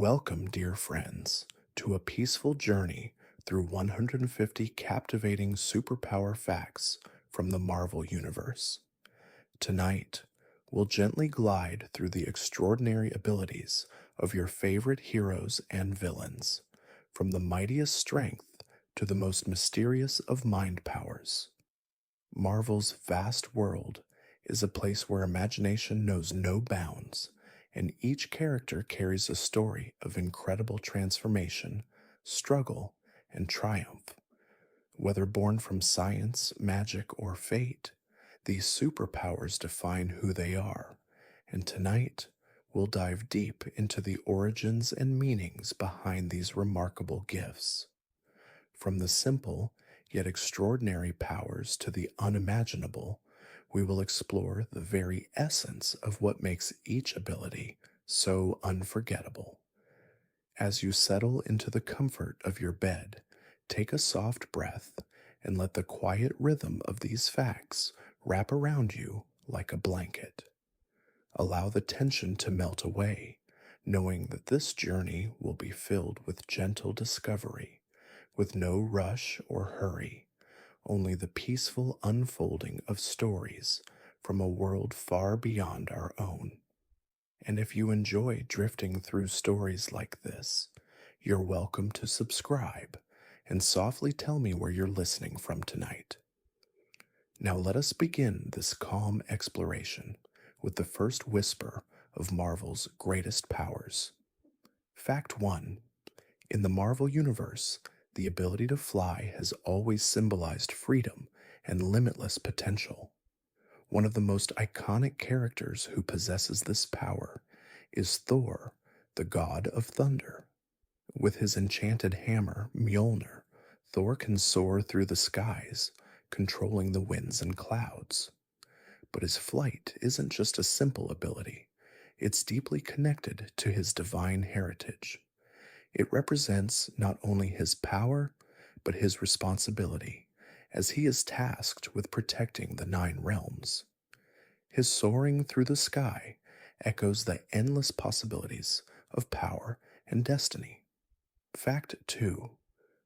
Welcome, dear friends, to a peaceful journey through 150 captivating superpower facts from the Marvel Universe. Tonight, we'll gently glide through the extraordinary abilities of your favorite heroes and villains, from the mightiest strength to the most mysterious of mind powers. Marvel's vast world is a place where imagination knows no bounds, and each character carries a story of incredible transformation, struggle, and triumph. Whether born from science, magic, or fate, these superpowers define who they are. And tonight, we'll dive deep into the origins and meanings behind these remarkable gifts. From the simple yet extraordinary powers to the unimaginable, we will explore the very essence of what makes each ability so unforgettable. As you settle into the comfort of your bed, take a soft breath and let the quiet rhythm of these facts wrap around you like a blanket. Allow the tension to melt away, knowing that this journey will be filled with gentle discovery, with no rush or hurry, only the peaceful unfolding of stories from a world far beyond our own. And if you enjoy drifting through stories like this, you're welcome to subscribe and softly tell me where you're listening from tonight. Now let us begin this calm exploration with the first whisper of Marvel's greatest powers. Fact 1. In the Marvel Universe, the ability to fly has always symbolized freedom and limitless potential. One of the most iconic characters who possesses this power is Thor, the god of thunder. With his enchanted hammer, Mjolnir, Thor can soar through the skies, controlling the winds and clouds. But his flight isn't just a simple ability, it's deeply connected to his divine heritage. It represents not only his power, but his responsibility, as he is tasked with protecting the Nine Realms. His soaring through the sky echoes the endless possibilities of power and destiny. Fact 2.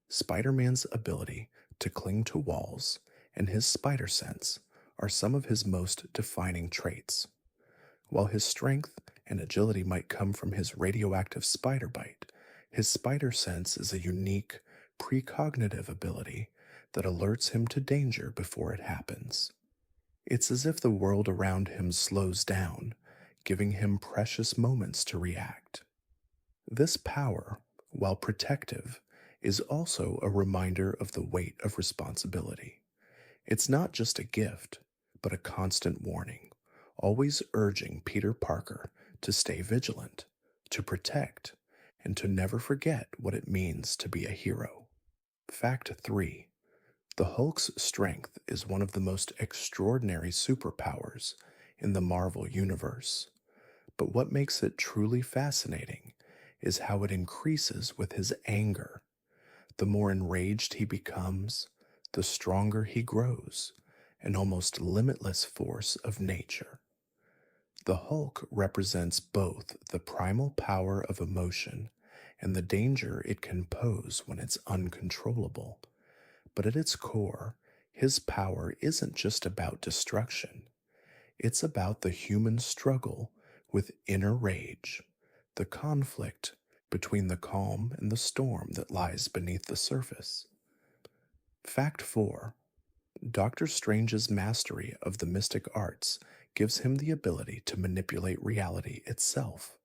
Spider-Man's ability to cling to walls and his spider sense are some of his most defining traits. While his strength and agility might come from his radioactive spider bite, his spider sense is a unique, precognitive ability that alerts him to danger before it happens. It's as if the world around him slows down, giving him precious moments to react. This power, while protective, is also a reminder of the weight of responsibility. It's not just a gift, but a constant warning, always urging Peter Parker to stay vigilant, to protect, and to never forget what it means to be a hero. Fact 3. The Hulk's strength is one of the most extraordinary superpowers in the Marvel Universe. But what makes it truly fascinating is how it increases with his anger. The more enraged he becomes, the stronger he grows, an almost limitless force of nature. The Hulk represents both the primal power of emotion and the danger it can pose when it's uncontrollable. But at its core, his power isn't just about destruction. It's about the human struggle with inner rage, the conflict between the calm and the storm that lies beneath the surface. Fact 4. Doctor Strange's mastery of the mystic arts gives him the ability to manipulate reality itself.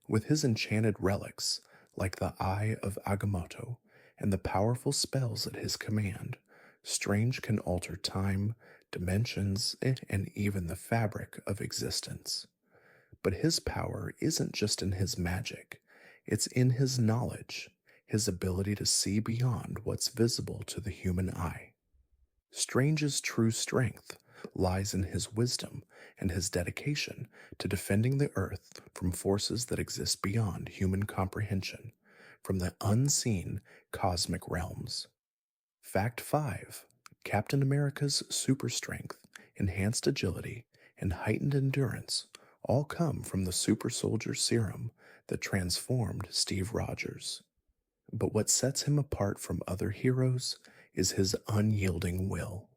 With his enchanted relics, like the Eye of Agamotto, and the powerful spells at his command, Strange can alter time, dimensions, and even the fabric of existence. But his power isn't just in his magic, it's in his knowledge, his ability to see beyond what's visible to the human eye. Strange's true strength lies in his wisdom and his dedication to defending the Earth from forces that exist beyond human comprehension, from the unseen cosmic realms. Fact 5. Captain America's super strength, enhanced agility, and heightened endurance all come from the super soldier serum that transformed Steve Rogers. But what sets him apart from other heroes is his unyielding will.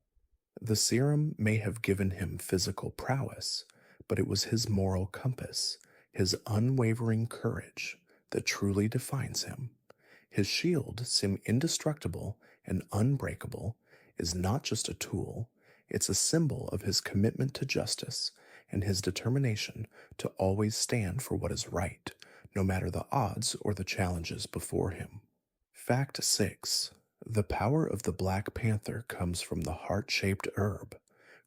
The serum may have given him physical prowess, but it was his moral compass, his unwavering courage, that truly defines him. His shield, sim indestructible and unbreakable, is not just a tool, it's a symbol of his commitment to justice and his determination to always stand for what is right, no matter the odds or the challenges before him. Fact 6. The power of the Black Panther comes from the heart shaped herb,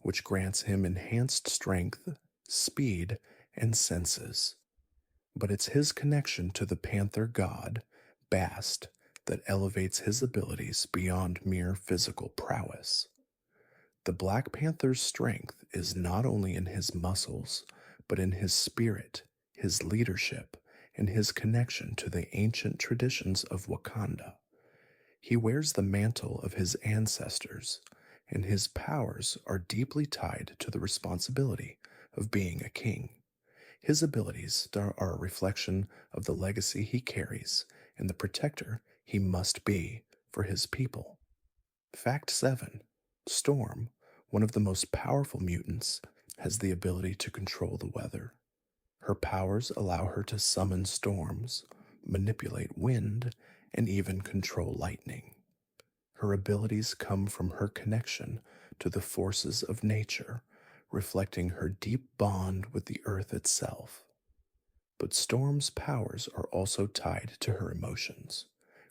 which grants him enhanced strength, speed, and senses. But it's his connection to the panther god, Bast, that elevates his abilities beyond mere physical prowess. The Black Panther's strength is not only in his muscles, but in his spirit, his leadership, and his connection to the ancient traditions of Wakanda. He wears the mantle of his ancestors, and his powers are deeply tied to the responsibility of being a king. His abilities are a reflection of the legacy he carries and the protector he must be for his people. Fact 7. Storm, one of the most powerful mutants, has the ability to control the weather. Her powers allow her to summon storms, manipulate wind, and even control lightning. Her abilities come from her connection to the forces of nature, reflecting her deep bond with the earth itself. But Storm's powers are also tied to her emotions.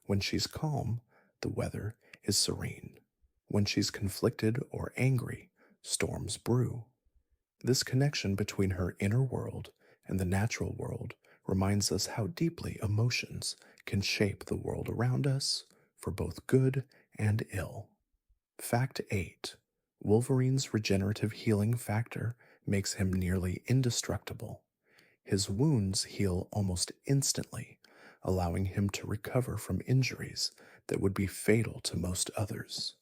When she's calm, the weather is serene. When she's conflicted or angry, storms brew. This connection between her inner world and the natural world reminds us how deeply emotions can shape the world around us for both good and ill. Fact 8. Wolverine's regenerative healing factor makes him nearly indestructible. His wounds heal almost instantly, allowing him to recover from injuries that would be fatal to most others.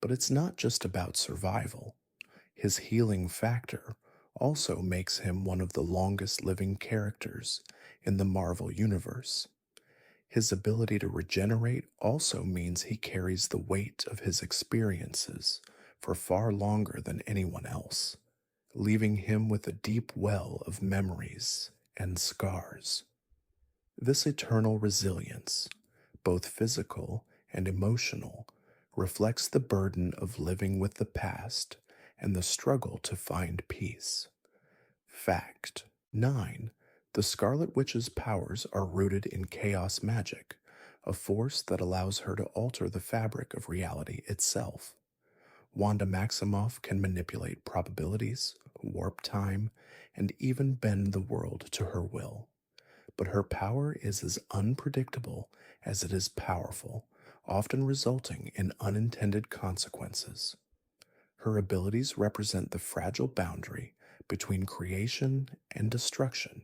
But it's not just about survival. His healing factor also makes him one of the longest living characters in the Marvel Universe. His ability to regenerate also means he carries the weight of his experiences for far longer than anyone else, leaving him with a deep well of memories and scars. This eternal resilience, both physical and emotional, reflects the burden of living with the past and the struggle to find peace. Fact 9. The Scarlet Witch's powers are rooted in chaos magic, a force that allows her to alter the fabric of reality itself. Wanda Maximoff can manipulate probabilities, warp time, and even bend the world to her will. But her power is as unpredictable as it is powerful, often resulting in unintended consequences. Her abilities represent the fragile boundary between creation and destruction.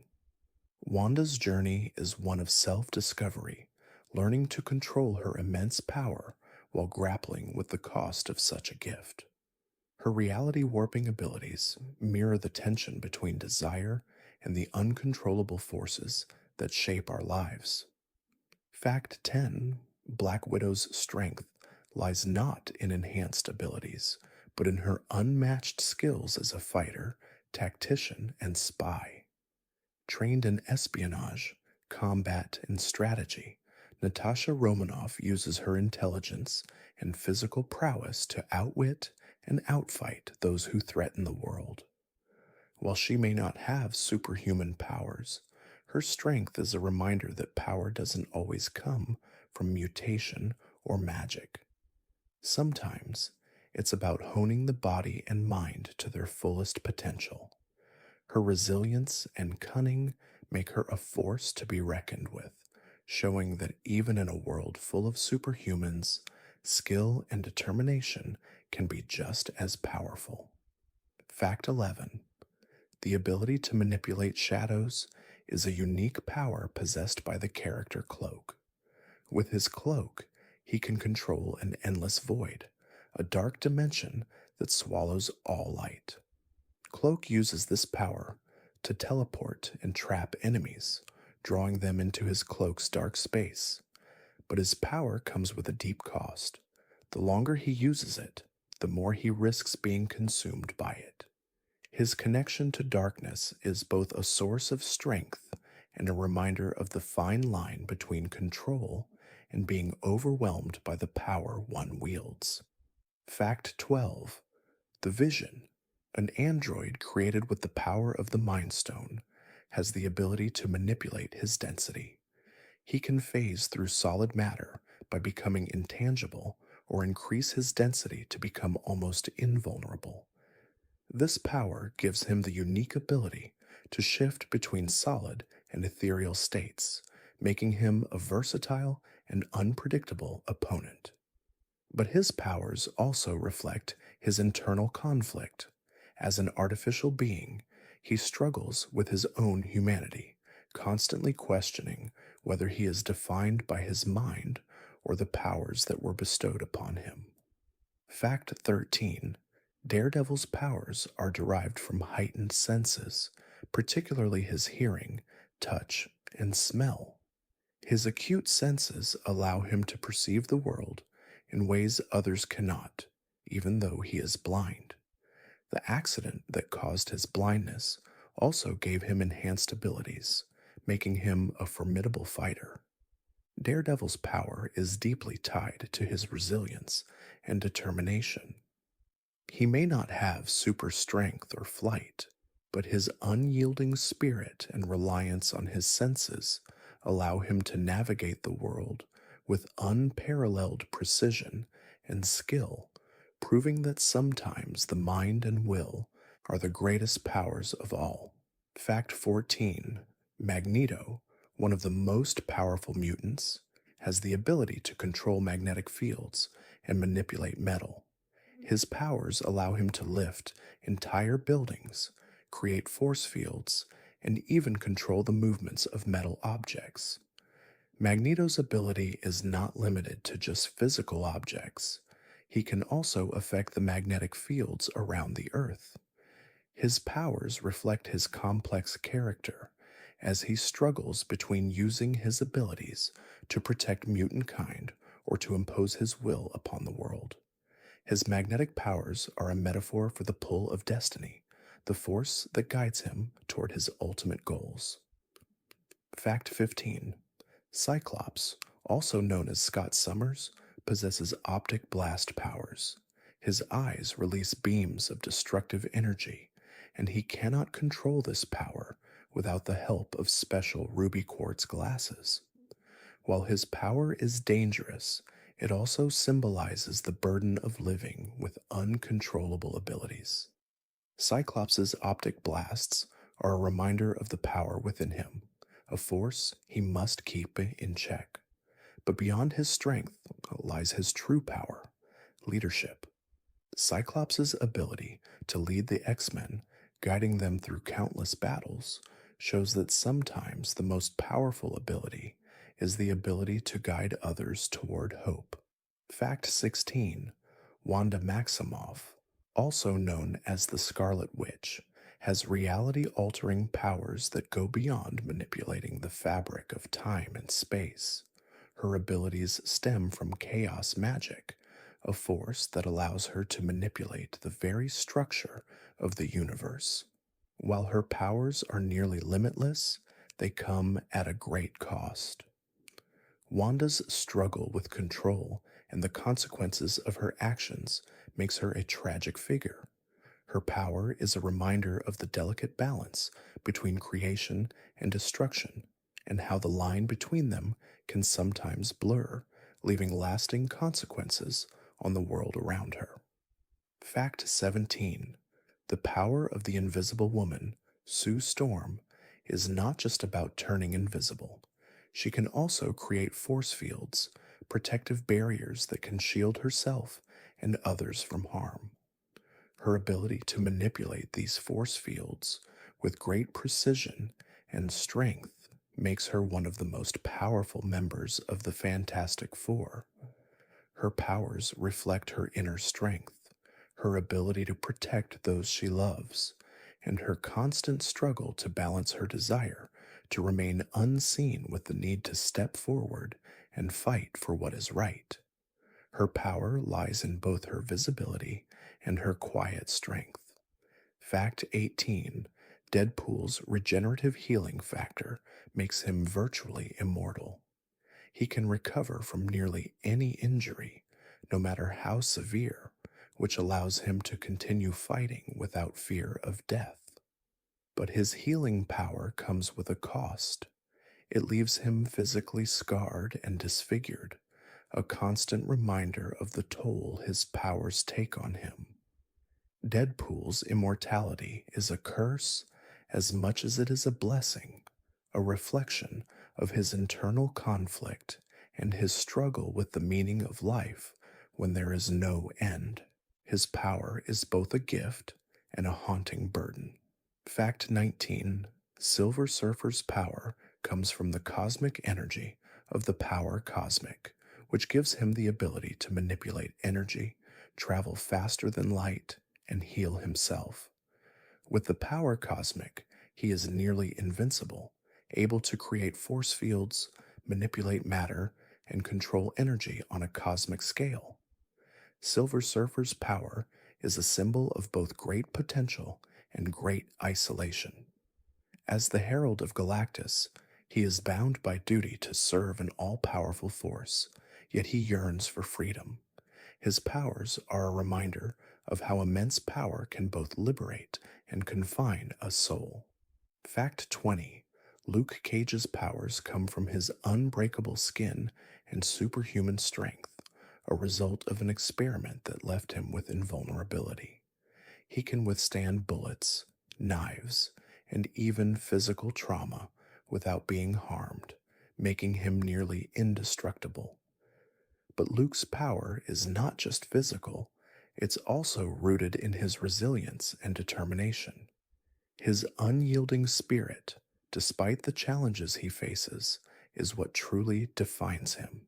Wanda's journey is one of self-discovery, learning to control her immense power while grappling with the cost of such a gift. Her reality warping abilities mirror the tension between desire and the uncontrollable forces that shape our lives. Fact 10. Black Widow's strength lies not in enhanced abilities, but in her unmatched skills as a fighter, tactician, and spy. Trained in espionage, combat, and strategy, Natasha Romanoff uses her intelligence and physical prowess to outwit and outfight those who threaten the world. While she may not have superhuman powers, her strength is a reminder that power doesn't always come from mutation or magic. Sometimes it's about honing the body and mind to their fullest potential. Her resilience and cunning make her a force to be reckoned with, showing that even in a world full of superhumans, skill and determination can be just as powerful. Fact 11. The ability to manipulate shadows is a unique power possessed by the character Cloak. With his cloak, he can control an endless void, a dark dimension that swallows all light. Cloak uses this power to teleport and trap enemies, drawing them into his cloak's dark space. But his power comes with a deep cost. The longer he uses it, the more he risks being consumed by it. His connection to darkness is both a source of strength and a reminder of the fine line between control and being overwhelmed by the power one wields. Fact 12. The Vision, an android created with the power of the Mind Stone, has the ability to manipulate his density. He can phase through solid matter by becoming intangible or increase his density to become almost invulnerable. This power gives him the unique ability to shift between solid and ethereal states, making him a versatile and unpredictable opponent. But his powers also reflect his internal conflict. As an artificial being, he struggles with his own humanity, constantly questioning whether he is defined by his mind or the powers that were bestowed upon him. Fact 13. Daredevil's powers are derived from heightened senses, particularly his hearing, touch, and smell. His acute senses allow him to perceive the world in ways others cannot, even though he is blind. The accident that caused his blindness also gave him enhanced abilities, making him a formidable fighter. Daredevil's power is deeply tied to his resilience and determination. He may not have super strength or flight, but his unyielding spirit and reliance on his senses allow him to navigate the world with unparalleled precision and skill, proving that sometimes the mind and will are the greatest powers of all. Fact 14. Magneto, one of the most powerful mutants, has the ability to control magnetic fields and manipulate metal. His powers allow him to lift entire buildings, create force fields, and even control the movements of metal objects. Magneto's ability is not limited to just physical objects. He can also affect the magnetic fields around the Earth. His powers reflect his complex character as he struggles between using his abilities to protect mutant kind or to impose his will upon the world. His magnetic powers are a metaphor for the pull of destiny, the force that guides him toward his ultimate goals. Fact 15. Cyclops, also known as Scott Summers, possesses optic blast powers. His eyes release beams of destructive energy, and he cannot control this power without the help of special ruby quartz glasses. While his power is dangerous, it also symbolizes the burden of living with uncontrollable abilities. Cyclops' optic blasts are a reminder of the power within him, a force he must keep in check. But beyond his strength lies his true power, leadership. Cyclops' ability to lead the X-Men, guiding them through countless battles, shows that sometimes the most powerful ability is the ability to guide others toward hope. Fact 16. Wanda Maximoff, also known as the Scarlet Witch, has reality-altering powers that go beyond manipulating the fabric of time and space. Her abilities stem from chaos magic, a force that allows her to manipulate the very structure of the universe. While her powers are nearly limitless, they come at a great cost. Wanda's struggle with control and the consequences of her actions makes her a tragic figure. Her power is a reminder of the delicate balance between creation and destruction, and how the line between them can sometimes blur, leaving lasting consequences on the world around her. Fact 17. The power of the Invisible Woman, Sue Storm, is not just about turning invisible. She can also create force fields, protective barriers that can shield herself and others from harm. Her ability to manipulate these force fields with great precision and strength makes her one of the most powerful members of the Fantastic Four. Her powers reflect her inner strength, her ability to protect those she loves, and her constant struggle to balance her desire to remain unseen with the need to step forward and fight for what is right. Her power lies in both her visibility and her quiet strength. Fact 18: Deadpool's regenerative healing factor makes him virtually immortal. He can recover from nearly any injury, no matter how severe, which allows him to continue fighting without fear of death. But his healing power comes with a cost. It leaves him physically scarred and disfigured, a constant reminder of the toll his powers take on him. Deadpool's immortality is a curse as much as it is a blessing, a reflection of his internal conflict and his struggle with the meaning of life when there is no end. His power is both a gift and a haunting burden. Fact 19: Silver Surfer's power comes from the cosmic energy of the power cosmic, which gives him the ability to manipulate energy, travel faster than light, and heal himself. With the power cosmic, he is nearly invincible, able to create force fields, manipulate matter, and control energy on a cosmic scale. Silver Surfer's power is a symbol of both great potential and great isolation. As the Herald of Galactus, he is bound by duty to serve an all-powerful force, yet he yearns for freedom. His powers are a reminder of how immense power can both liberate and confine a soul. Fact 20: Luke Cage's powers come from his unbreakable skin and superhuman strength, a result of an experiment that left him with invulnerability. He can withstand bullets, knives, and even physical trauma without being harmed, making him nearly indestructible. But Luke's power is not just physical, it's also rooted in his resilience and determination. His unyielding spirit, despite the challenges he faces, is what truly defines him.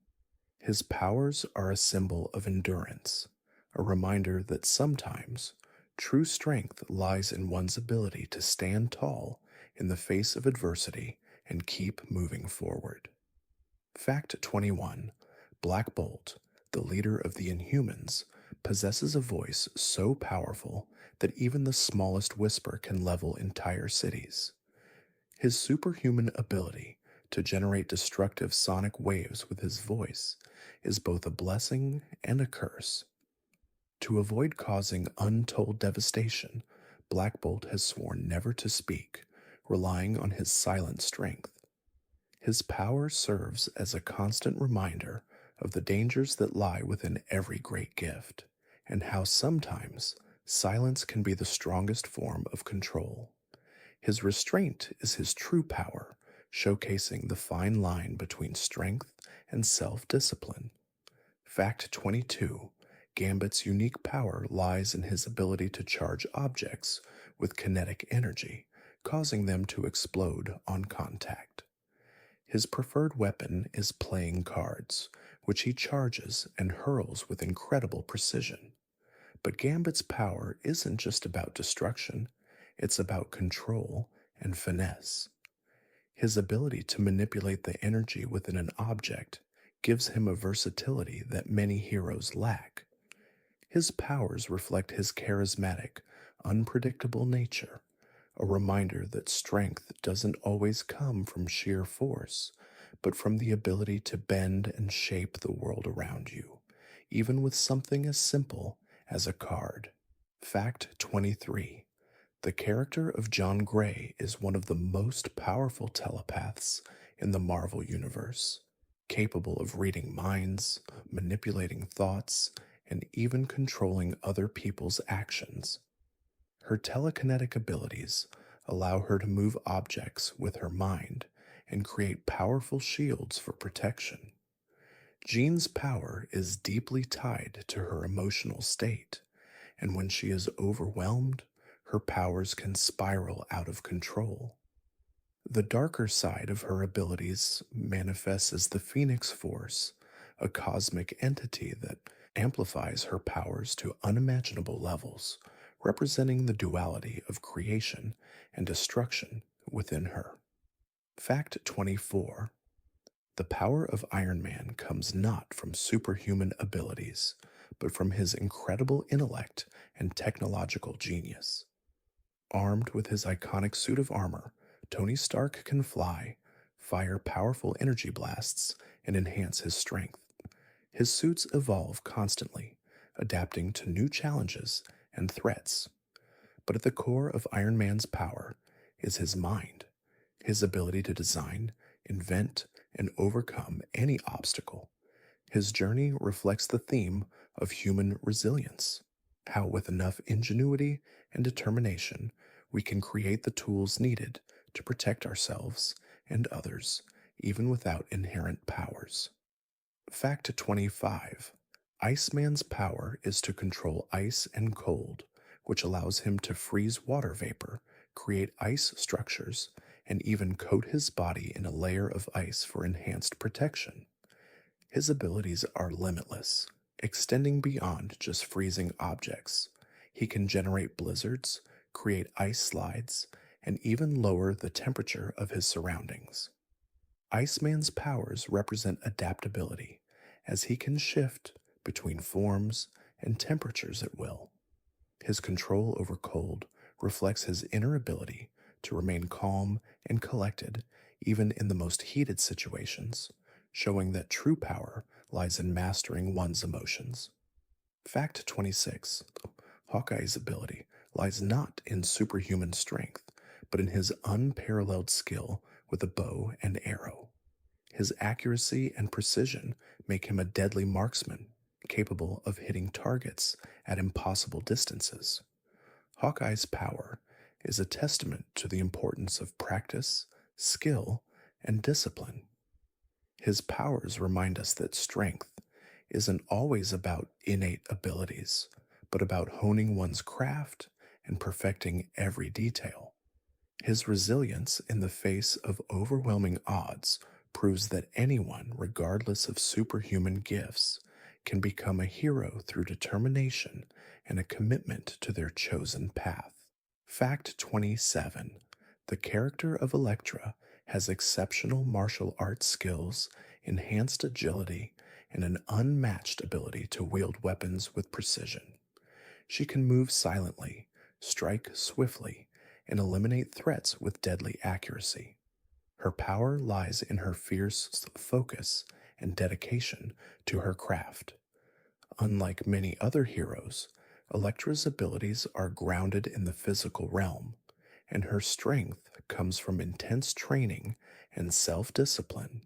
His powers are a symbol of endurance, a reminder that sometimes true strength lies in one's ability to stand tall in the face of adversity and keep moving forward. Fact 21: Black Bolt, the leader of the Inhumans, possesses a voice so powerful that even the smallest whisper can level entire cities. His superhuman ability to generate destructive sonic waves with his voice is both a blessing and a curse. To avoid causing untold devastation, Black Bolt has sworn never to speak, relying on his silent strength. His power serves as a constant reminder of the dangers that lie within every great gift, and how sometimes silence can be the strongest form of control. His restraint is his true power, showcasing the fine line between strength and self-discipline. Fact 22: Gambit's unique power lies in his ability to charge objects with kinetic energy, causing them to explode on contact. His preferred weapon is playing cards, which he charges and hurls with incredible precision. But Gambit's power isn't just about destruction, it's about control and finesse. His ability to manipulate the energy within an object gives him a versatility that many heroes lack. His powers reflect his charismatic, unpredictable nature, a reminder that strength doesn't always come from sheer force, but from the ability to bend and shape the world around you, even with something as simple as a card. Fact 23: The character of John Gray is one of the most powerful telepaths in the Marvel Universe, capable of reading minds, manipulating thoughts, and even controlling other people's actions. Her telekinetic abilities allow her to move objects with her mind and create powerful shields for protection. Jean's power is deeply tied to her emotional state, and when she is overwhelmed, her powers can spiral out of control. The darker side of her abilities manifests as the Phoenix Force, a cosmic entity that amplifies her powers to unimaginable levels, representing the duality of creation and destruction within her. Fact 24. The power of Iron Man comes not from superhuman abilities, but from his incredible intellect and technological genius. Armed with his iconic suit of armor, Tony Stark can fly, fire powerful energy blasts, and enhance his strength. His suits evolve constantly, adapting to new challenges and threats. But at the core of Iron Man's power is his mind, his ability to design, invent, and overcome any obstacle. His journey reflects the theme of human resilience, how, with enough ingenuity and determination, we can create the tools needed to protect ourselves and others, even without inherent powers. Fact 25. Iceman's power is to control ice and cold, which allows him to freeze water vapor, create ice structures, and even coat his body in a layer of ice for enhanced protection. His abilities are limitless, extending beyond just freezing objects. He can generate blizzards, create ice slides, and even lower the temperature of his surroundings. Iceman's powers represent adaptability, as he can shift between forms and temperatures at will. His control over cold reflects his inner ability to remain calm and collected even in the most heated situations, showing that true power lies in mastering one's emotions. Fact 26. Hawkeye's ability lies not in superhuman strength, but in his unparalleled skill with a bow and arrow. His accuracy and precision make him a deadly marksman, capable of hitting targets at impossible distances. Hawkeye's power is a testament to the importance of practice, skill, and discipline. His powers remind us that strength isn't always about innate abilities, but about honing one's craft and perfecting every detail. His resilience in the face of overwhelming odds proves that anyone, regardless of superhuman gifts, can become a hero through determination and a commitment to their chosen path. Fact 27. The character of Elektra has exceptional martial arts skills, enhanced agility, and an unmatched ability to wield weapons with precision. She can move silently, strike swiftly, and eliminate threats with deadly accuracy. Her power lies in her fierce focus and dedication to her craft. Unlike many other heroes, Elektra's abilities are grounded in the physical realm, and her strength comes from intense training and self discipline.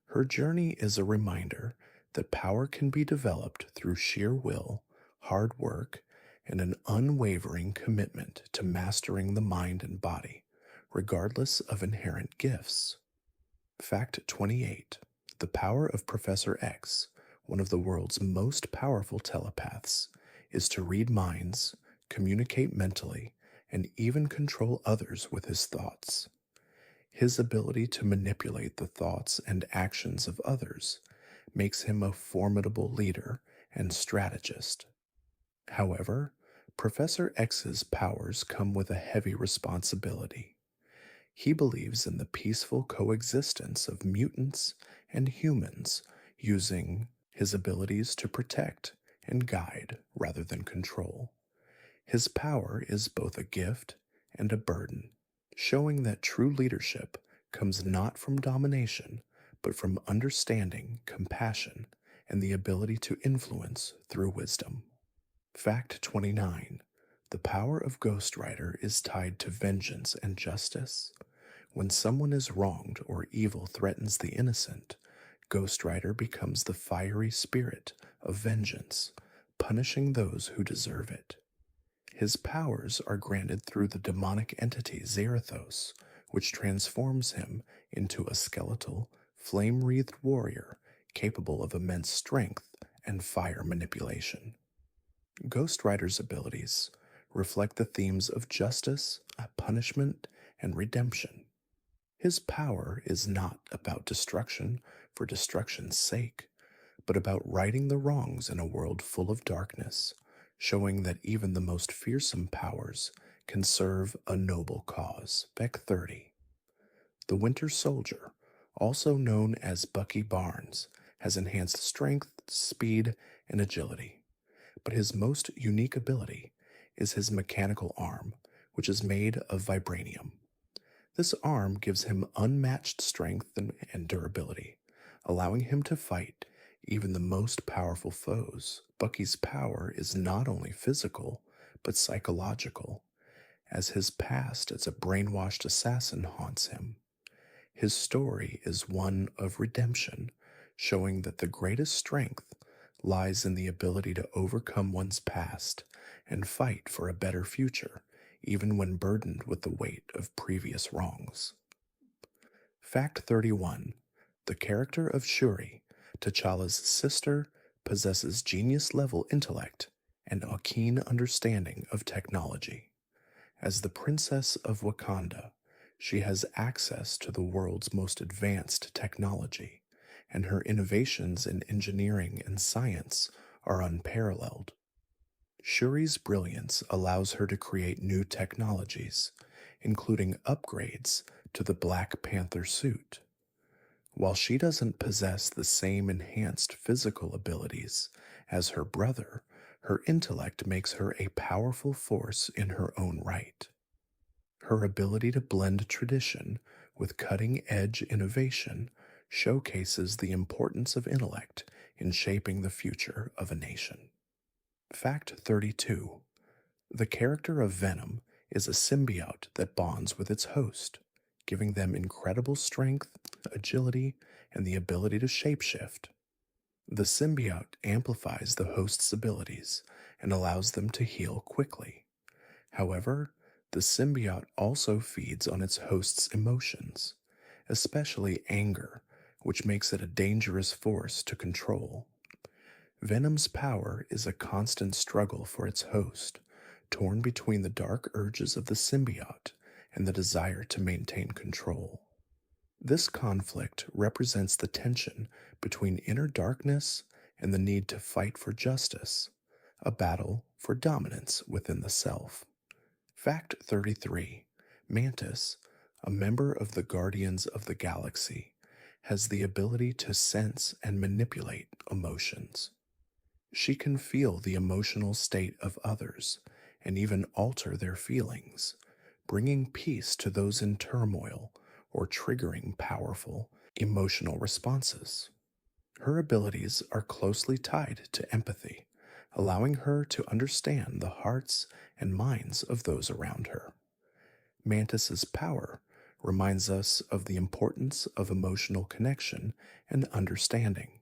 Her journey is a reminder that power can be developed through sheer will, hard work, and an unwavering commitment to mastering the mind and body, regardless of inherent gifts. Fact 28. The power of Professor X, one of the world's most powerful telepaths, is to read minds, communicate mentally, and even control others with his thoughts. His ability to manipulate the thoughts and actions of others makes him a formidable leader and strategist. However, Professor X's powers come with a heavy responsibility. He believes in the peaceful coexistence of mutants and humans, using his abilities to protect and guide rather than control. His power is both a gift and a burden, showing that true leadership comes not from domination, but from understanding, compassion, and the ability to influence through wisdom. Fact 29. The power of Ghost Rider is tied to vengeance and justice. When someone is wronged or evil threatens the innocent, Ghost Rider becomes the fiery spirit of vengeance, punishing those who deserve it. His powers are granted through the demonic entity Zarathos, which transforms him into a skeletal, flame-wreathed warrior capable of immense strength and fire manipulation. Ghost Rider's abilities reflect the themes of justice, punishment, and redemption. His power is not about destruction for destruction's sake, but about righting the wrongs in a world full of darkness, showing that even the most fearsome powers can serve a noble cause. Beck 30. The Winter Soldier, also known as Bucky Barnes, has enhanced strength, speed, and agility, but his most unique ability is his mechanical arm, which is made of vibranium. This arm gives him unmatched strength and durability, allowing him to fight even the most powerful foes. Bucky's power is not only physical, but psychological, as his past as a brainwashed assassin haunts him. His story is one of redemption, showing that the greatest strength lies in the ability to overcome one's past and fight for a better future, even when burdened with the weight of previous wrongs. Fact 31. The character of Shuri, T'Challa's sister, possesses genius level intellect and a keen understanding of technology. As the Princess of Wakanda, she has access to the world's most advanced technology, and her innovations in engineering and science are unparalleled. Shuri's brilliance allows her to create new technologies, including upgrades to the Black Panther suit. While she doesn't possess the same enhanced physical abilities as her brother, her intellect makes her a powerful force in her own right. Her ability to blend tradition with cutting edge innovation showcases the importance of intellect in shaping the future of a nation. Fact 32. The character of Venom is a symbiote that bonds with its host, giving them incredible strength, agility, and the ability to shapeshift. The symbiote amplifies the host's abilities and allows them to heal quickly. However, the symbiote also feeds on its host's emotions, especially anger, which makes it a dangerous force to control. Venom's power is a constant struggle for its host, torn between the dark urges of the symbiote and the desire to maintain control. This conflict represents the tension between inner darkness and the need to fight for justice, a battle for dominance within the self. Fact 33. Mantis, a member of the Guardians of the Galaxy, has the ability to sense and manipulate emotions. She can feel the emotional state of others and even alter their feelings, bringing peace to those in turmoil or triggering powerful emotional responses. Her abilities are closely tied to empathy, allowing her to understand the hearts and minds of those around her. Mantis's power reminds us of the importance of emotional connection and understanding,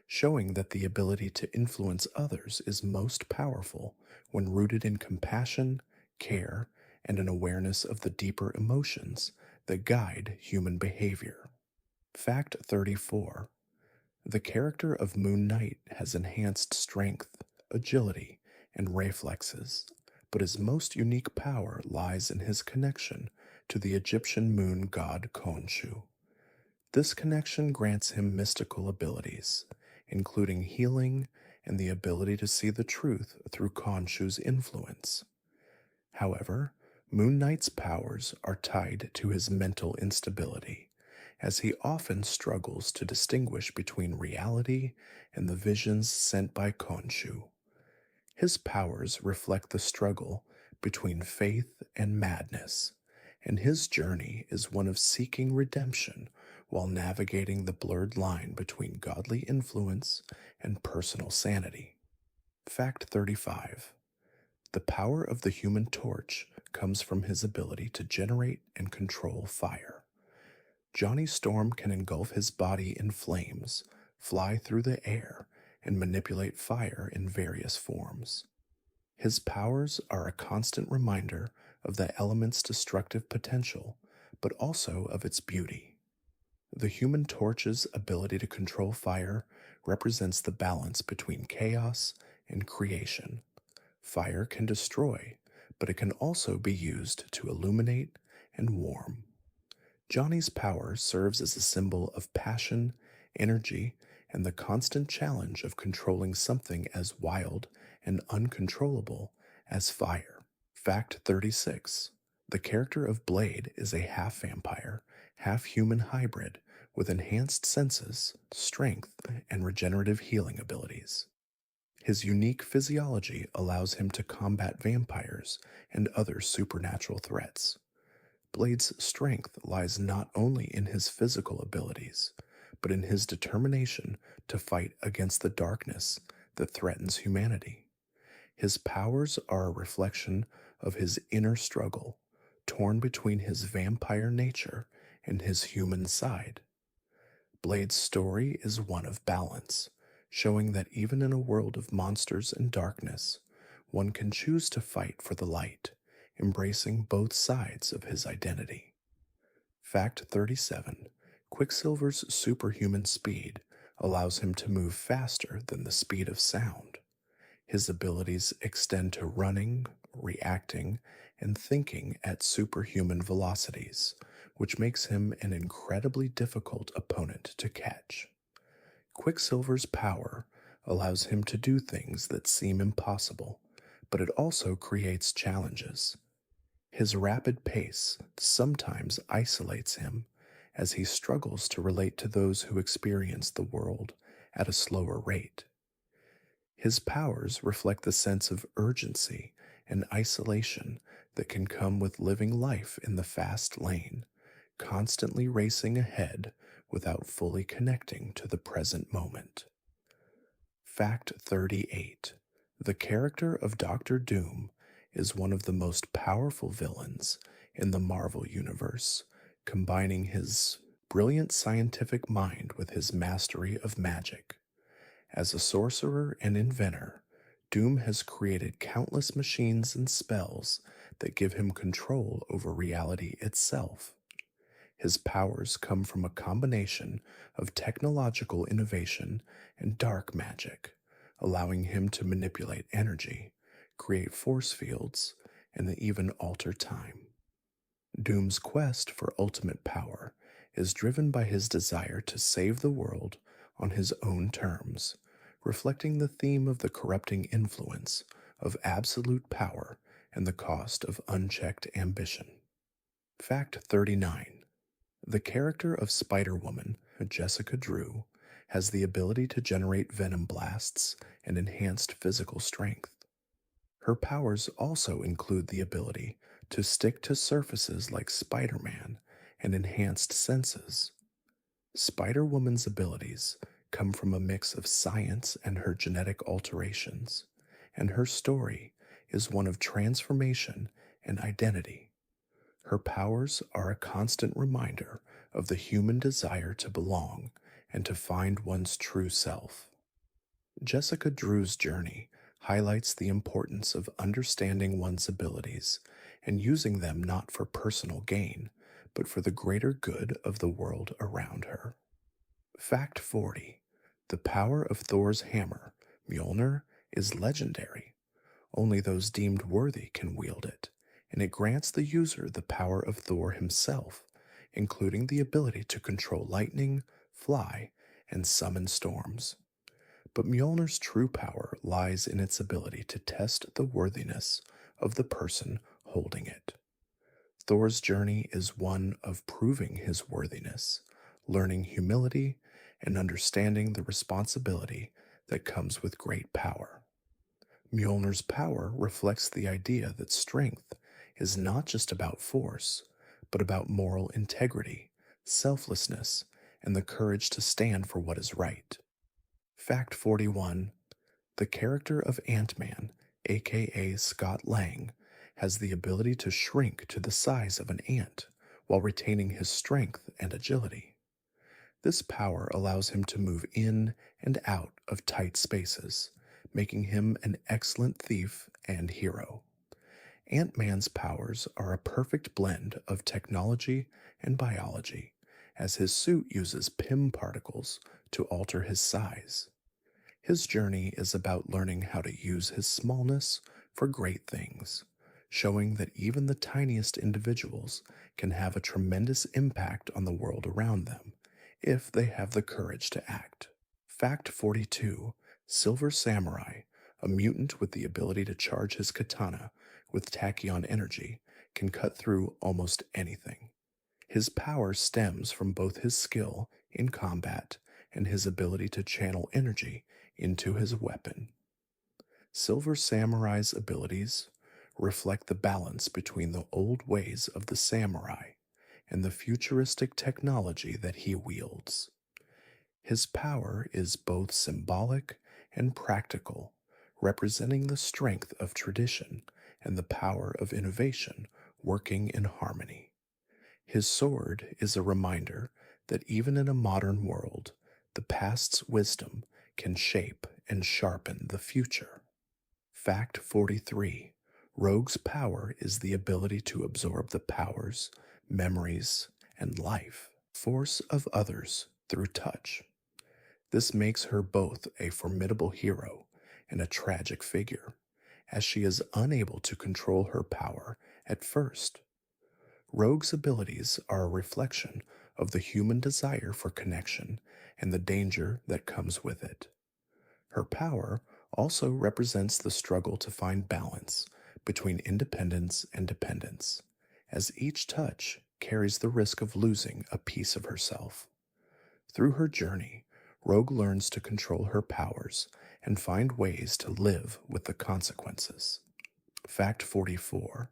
showing that the ability to influence others is most powerful when rooted in compassion, care, and an awareness of the deeper emotions that guide human behavior. Fact 34. The character of Moon Knight has enhanced strength, agility, and reflexes, but his most unique power lies in his connection to the Egyptian moon god Khonshu. This connection grants him mystical abilities, including healing and the ability to see the truth through Khonshu's influence. However, Moon Knight's powers are tied to his mental instability, as he often struggles to distinguish between reality and the visions sent by Khonshu. His powers reflect the struggle between faith and madness, and his journey is one of seeking redemption while navigating the blurred line between godly influence and personal sanity. Fact 35. The power of the Human Torch comes from his ability to generate and control fire. Johnny Storm can engulf his body in flames, fly through the air, and manipulate fire in various forms. His powers are a constant reminder of the element's destructive potential, but also of its beauty. The Human Torch's ability to control fire represents the balance between chaos and creation. Fire can destroy, but it can also be used to illuminate and warm. Johnny's power serves as a symbol of passion, energy, and the constant challenge of controlling something as wild and uncontrollable as fire. Fact 36. The character of Blade is a half vampire, half human hybrid with enhanced senses, strength, and regenerative healing abilities. His unique physiology allows him to combat vampires and other supernatural threats. Blade's strength lies not only in his physical abilities, but in his determination to fight against the darkness that threatens humanity. His powers are a reflection of his inner struggle, torn between his vampire nature and his human side. Blade's story is one of balance, showing that even in a world of monsters and darkness, one can choose to fight for the light, embracing both sides of his identity. Fact 37: Quicksilver's superhuman speed allows him to move faster than the speed of sound. His abilities extend to running, reacting, and thinking at superhuman velocities, which makes him an incredibly difficult opponent to catch. Quicksilver's power allows him to do things that seem impossible, but it also creates challenges. His rapid pace sometimes isolates him as he struggles to relate to those who experience the world at a slower rate. His powers reflect the sense of urgency and isolation that can come with living life in the fast lane, constantly racing ahead without fully connecting to the present moment. Fact 38: The character of Doctor Doom is one of the most powerful villains in the Marvel Universe, combining his brilliant scientific mind with his mastery of magic. As a sorcerer and inventor, Doom has created countless machines and spells that give him control over reality itself. His powers come from a combination of technological innovation and dark magic, allowing him to manipulate energy, create force fields, and even alter time. Doom's quest for ultimate power is driven by his desire to save the world on his own terms, reflecting the theme of the corrupting influence of absolute power and the cost of unchecked ambition. Fact 39: The character of Spider-Woman, Jessica Drew, has the ability to generate venom blasts and enhanced physical strength. Her powers also include the ability to stick to surfaces like Spider-Man and enhanced senses. Spider-Woman's abilities come from a mix of science and her genetic alterations, and her story is one of transformation and identity. Her powers are a constant reminder of the human desire to belong and to find one's true self. Jessica Drew's journey highlights the importance of understanding one's abilities and using them not for personal gain, but for the greater good of the world around her. Fact 40: The power of Thor's hammer, Mjolnir, is legendary. Only those deemed worthy can wield it, and it grants the user the power of Thor himself, including the ability to control lightning, fly, and summon storms. But Mjolnir's true power lies in its ability to test the worthiness of the person holding it. Thor's journey is one of proving his worthiness, learning humility, and understanding the responsibility that comes with great power. Mjolnir's power reflects the idea that strength is not just about force, but about moral integrity, selflessness, and the courage to stand for what is right. Fact 41: The character of Ant-Man, aka Scott Lang, has the ability to shrink to the size of an ant while retaining his strength and agility. This power allows him to move in and out of tight spaces, making him an excellent thief and hero. Ant-Man's powers are a perfect blend of technology and biology, as his suit uses PIM particles to alter his size. His journey is about learning how to use his smallness for great things, showing that even the tiniest individuals can have a tremendous impact on the world around them if they have the courage to act. Fact 42: Silver Samurai, a mutant with the ability to charge his katana with tachyon energy, can cut through almost anything. His power stems from both his skill in combat and his ability to channel energy into his weapon. Silver Samurai's abilities reflect the balance between the old ways of the samurai and the futuristic technology that he wields. His power is both symbolic and practical, representing the strength of tradition and the power of innovation working in harmony. His sword is a reminder that even in a modern world, the past's wisdom can shape and sharpen the future. Fact 43. Rogue's power is the ability to absorb the powers, memories, and life force of others through touch. This makes her both a formidable hero and a tragic figure, as she is unable to control her power at first. Rogue's abilities are a reflection of the human desire for connection and the danger that comes with it. Her power also represents the struggle to find balance between independence and dependence, as each touch carries the risk of losing a piece of herself. Through her journey, Rogue learns to control her powers and find ways to live with the consequences. Fact 44.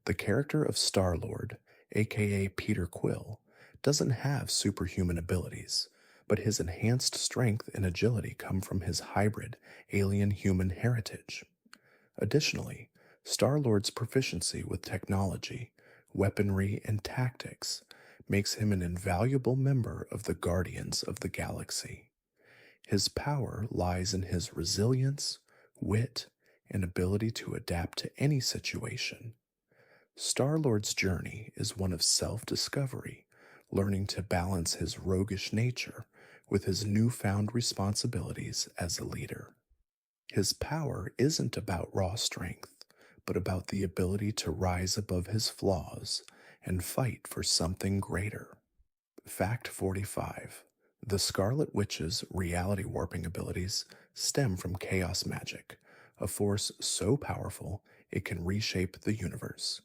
The character of Star-Lord, aka Peter Quill, doesn't have superhuman abilities, but his enhanced strength and agility come from his hybrid alien-human heritage. Additionally, Star-Lord's proficiency with technology, weaponry, and tactics makes him an invaluable member of the Guardians of the Galaxy. His power lies in his resilience, wit, and ability to adapt to any situation. Star-Lord's journey is one of self-discovery, learning to balance his roguish nature with his newfound responsibilities as a leader. His power isn't about raw strength, but about the ability to rise above his flaws and fight for something greater. Fact 45. The Scarlet Witch's reality warping abilities stem from chaos magic, a force so powerful it can reshape the universe.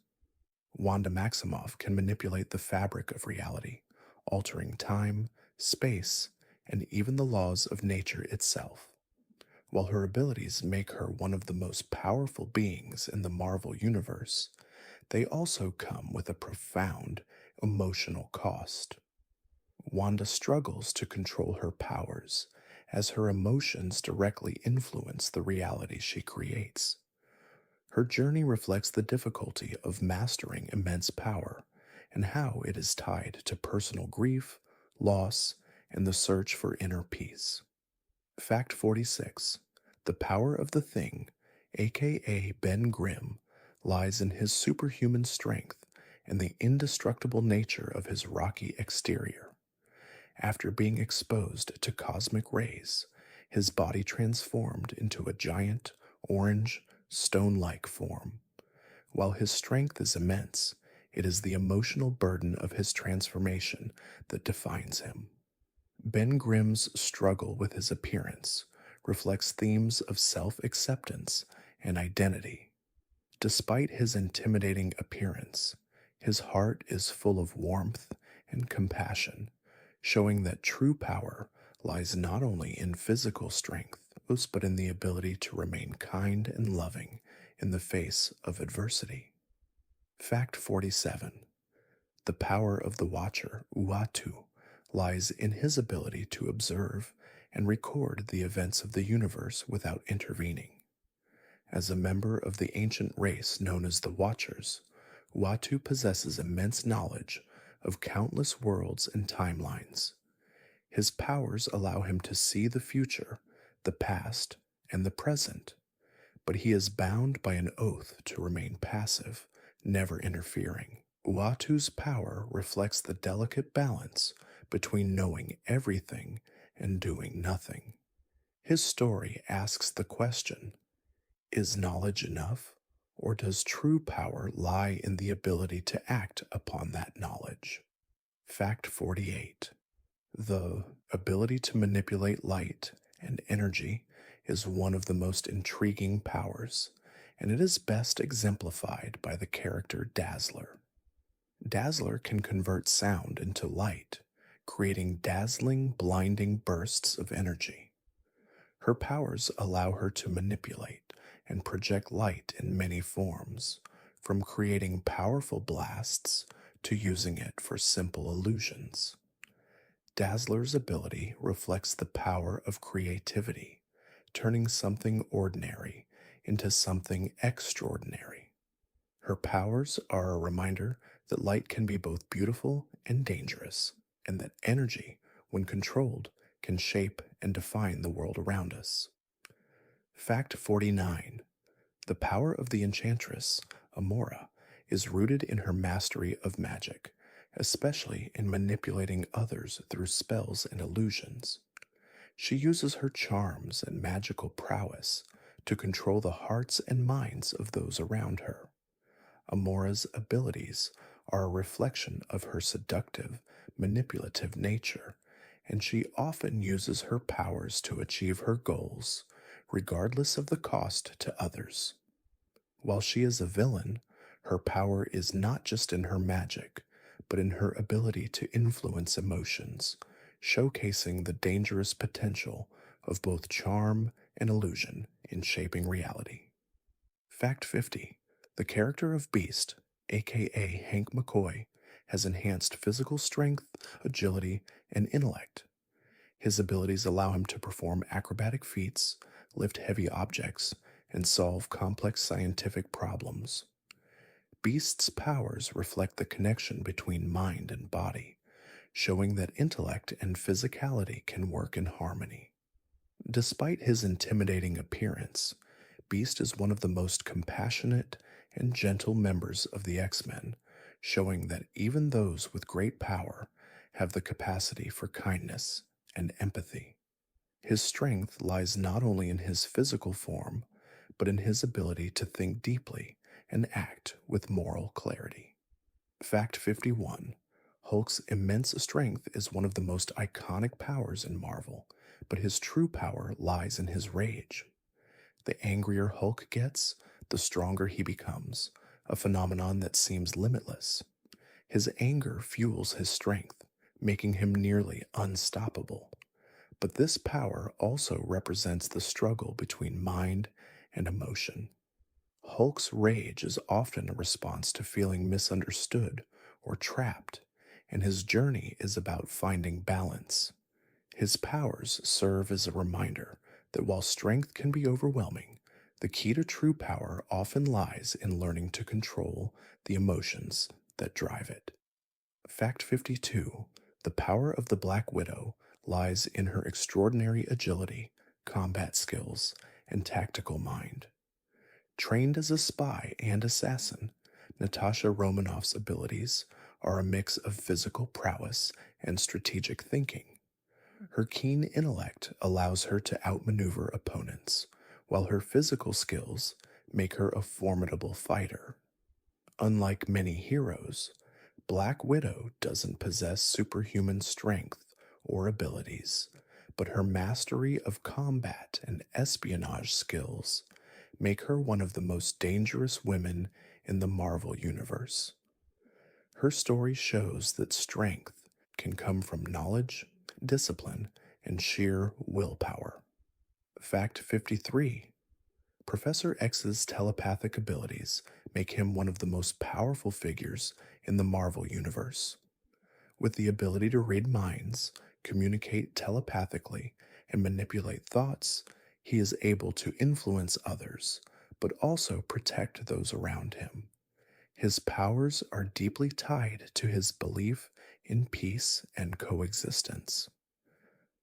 Wanda Maximoff can manipulate the fabric of reality, altering time, space, and even the laws of nature itself. While her abilities make her one of the most powerful beings in the Marvel Universe, they also come with a profound emotional cost. Wanda struggles to control her powers, as her emotions directly influence the reality she creates. Her journey reflects the difficulty of mastering immense power and how it is tied to personal grief, loss, and the search for inner peace. Fact 46. The power of the Thing, aka Ben Grimm, lies in his superhuman strength and the indestructible nature of his rocky exterior. After being exposed to cosmic rays, his body transformed into a giant, orange, stone-like form. While his strength is immense, it is the emotional burden of his transformation that defines him. Ben Grimm's struggle with his appearance reflects themes of self-acceptance and identity. Despite his intimidating appearance, his heart is full of warmth and compassion, showing that true power lies not only in physical strength, but in the ability to remain kind and loving in the face of adversity. Fact 47. The power of the Watcher, Uatu, lies in his ability to observe and record the events of the universe without intervening. As a member of the ancient race known as the Watchers, Uatu possesses immense knowledge of countless worlds and timelines. His powers allow him to see the future, the past, and the present, but he is bound by an oath to remain passive, never interfering. Uatu's power reflects the delicate balance between knowing everything and doing nothing. His story asks the question, is knowledge enough, or does true power lie in the ability to act upon that knowledge? Fact 48. The ability to manipulate light and energy is one of the most intriguing powers, and it is best exemplified by the character Dazzler. Dazzler can convert sound into light, creating dazzling, blinding bursts of energy. Her powers allow her to manipulate and project light in many forms, from creating powerful blasts to using it for simple illusions. Dazzler's ability reflects the power of creativity, turning something ordinary into something extraordinary. Her powers are a reminder that light can be both beautiful and dangerous, and that energy, when controlled, can shape and define the world around us. Fact 49. The power of the enchantress, Amora, is rooted in her mastery of magic, especially in manipulating others through spells and illusions. She uses her charms and magical prowess to control the hearts and minds of those around her. Amora's abilities are a reflection of her seductive, manipulative nature, and she often uses her powers to achieve her goals, regardless of the cost to others. While she is a villain, her power is not just in her magic, but in her ability to influence emotions, showcasing the dangerous potential of both charm and illusion in shaping reality. Fact 50. The character of Beast, aka Hank McCoy, has enhanced physical strength, agility, and intellect. His abilities allow him to perform acrobatic feats, lift heavy objects, and solve complex scientific problems. Beast's powers reflect the connection between mind and body, showing that intellect and physicality can work in harmony. Despite his intimidating appearance, Beast is one of the most compassionate and gentle members of the X-Men, showing that even those with great power have the capacity for kindness and empathy. His strength lies not only in his physical form, but in his ability to think deeply and act with moral clarity. Fact 51. Hulk's immense strength is one of the most iconic powers in Marvel, but his true power lies in his rage. The angrier Hulk gets, the stronger he becomes, a phenomenon that seems limitless. His anger fuels his strength, making him nearly unstoppable. But this power also represents the struggle between mind and emotion. Hulk's rage is often a response to feeling misunderstood or trapped, and his journey is about finding balance. His powers serve as a reminder that while strength can be overwhelming, the key to true power often lies in learning to control the emotions that drive it. Fact 52. The power of the Black Widow lies in her extraordinary agility, combat skills, and tactical mind. Trained as a spy and assassin, Natasha Romanoff's abilities are a mix of physical prowess and strategic thinking. Her keen intellect allows her to outmaneuver opponents, while her physical skills make her a formidable fighter. Unlike many heroes, Black Widow doesn't possess superhuman strength or abilities, but her mastery of combat and espionage skills make her one of the most dangerous women in the Marvel Universe. Her story shows that strength can come from knowledge, discipline, and sheer willpower. Fact 53. Professor X's telepathic abilities make him one of the most powerful figures in the Marvel Universe. With the ability to read minds, communicate telepathically, and manipulate thoughts, he is able to influence others, but also protect those around him. His powers are deeply tied to his belief in peace and coexistence.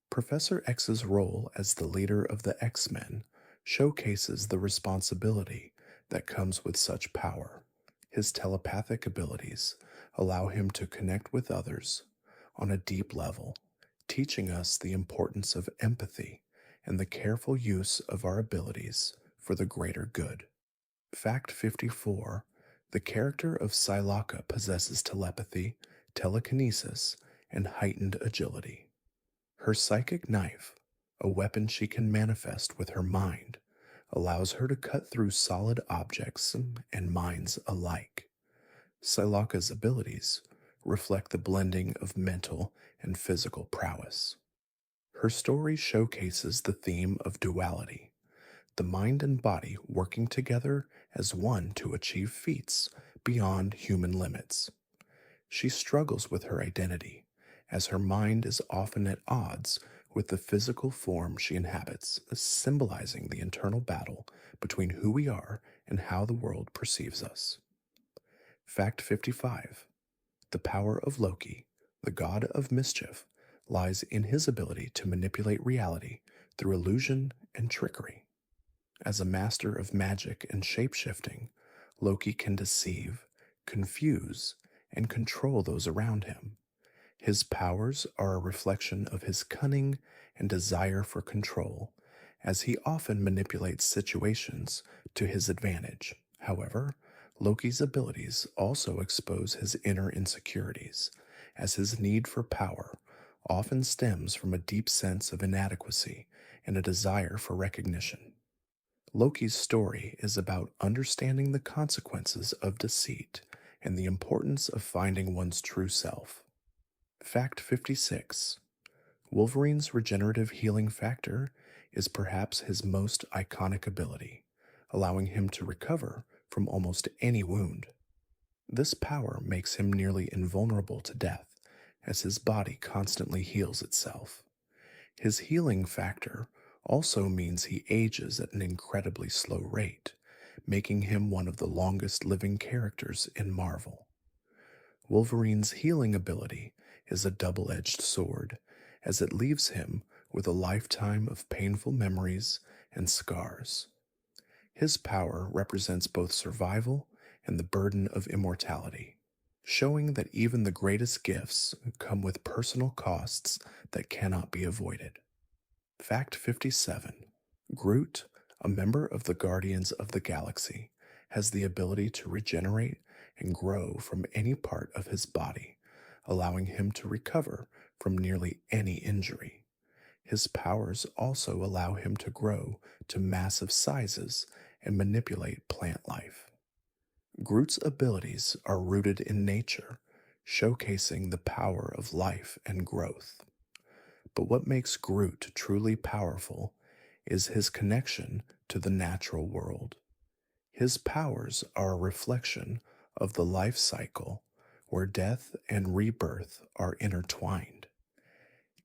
Professor X's role as the leader of the X-Men showcases the responsibility that comes with such power. His telepathic abilities allow him to connect with others on a deep level, teaching us the importance of empathy and the careful use of our abilities for the greater good. Fact 54. The character of Psylocke possesses telepathy, telekinesis, and heightened agility. Her psychic knife, a weapon she can manifest with her mind, allows her to cut through solid objects and minds alike. Silaka's abilities reflect the blending of mental and physical prowess. Her story showcases the theme of duality, the mind and body working together as one to achieve feats beyond human limits. She struggles with her identity, as her mind is often at odds with the physical form she inhabits, symbolizing the internal battle between who we are and how the world perceives us. Fact 55. The power of Loki, the god of mischief, lies in his ability to manipulate reality through illusion and trickery. As a master of magic and shapeshifting, Loki can deceive, confuse, and control those around him. His powers are a reflection of his cunning and desire for control, as he often manipulates situations to his advantage. However, Loki's abilities also expose his inner insecurities, as his need for power often stems from a deep sense of inadequacy and a desire for recognition. Loki's story is about understanding the consequences of deceit and the importance of finding one's true self. Fact 56. Wolverine's regenerative healing factor is perhaps his most iconic ability, allowing him to recover from almost any wound. This power makes him nearly invulnerable to death, as his body constantly heals itself. His healing factor also means he ages at an incredibly slow rate, making him one of the longest living characters in Marvel. Wolverine's healing ability is a double edged sword, as it leaves him with a lifetime of painful memories and scars. His power represents both survival and the burden of immortality, showing that even the greatest gifts come with personal costs that cannot be avoided. Fact 57. Groot, a member of the Guardians of the Galaxy, has the ability to regenerate and grow from any part of his body, allowing him to recover from nearly any injury. His powers also allow him to grow to massive sizes and manipulate plant life. Groot's abilities are rooted in nature, showcasing the power of life and growth. But what makes Groot truly powerful is his connection to the natural world. His powers are a reflection of the life cycle where death and rebirth are intertwined.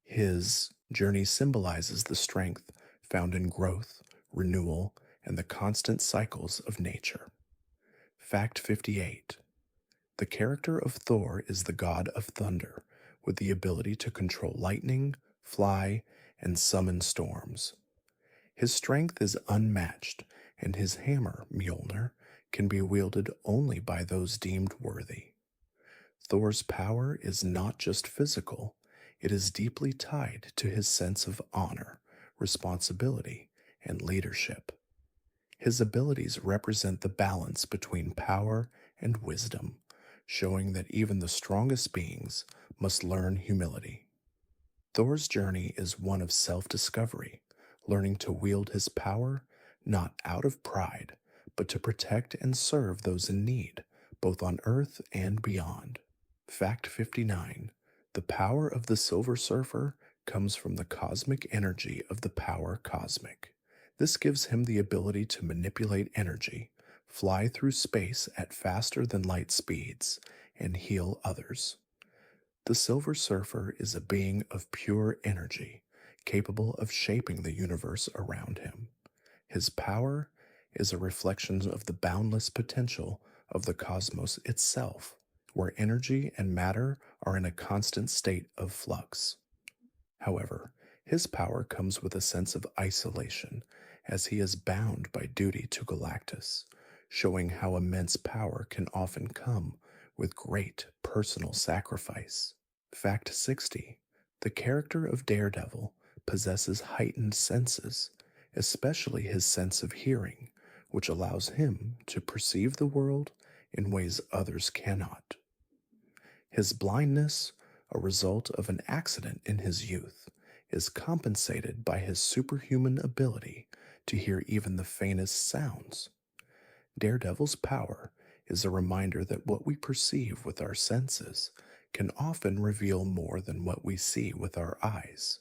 His journey symbolizes the strength found in growth, renewal, and the constant cycles of nature. Fact 58. The character of Thor is the god of thunder, with the ability to control lightning, fly, and summon storms. His strength is unmatched, and his hammer, Mjolnir, can be wielded only by those deemed worthy. Thor's power is not just physical, it is deeply tied to his sense of honor, responsibility, and leadership. His abilities represent the balance between power and wisdom, showing that even the strongest beings must learn humility. Thor's journey is one of self discovery, learning to wield his power not out of pride, but to protect and serve those in need, both on earth and beyond. Fact 59. The power of the Silver Surfer comes from the cosmic energy of the power cosmic. This gives him the ability to manipulate energy, fly through space at faster than light speeds, and heal others. The Silver Surfer is a being of pure energy, capable of shaping the universe around him. His power is a reflection of the boundless potential of the cosmos itself, where energy and matter are in a constant state of flux. However, his power comes with a sense of isolation, as he is bound by duty to Galactus, showing how immense power can often come with great personal sacrifice. Fact 60. The character of Daredevil possesses heightened senses, especially his sense of hearing, which allows him to perceive the world in ways others cannot. His blindness, a result of an accident in his youth, is compensated by his superhuman ability to hear even the faintest sounds. Daredevil's power is a reminder that what we perceive with our senses can often reveal more than what we see with our eyes.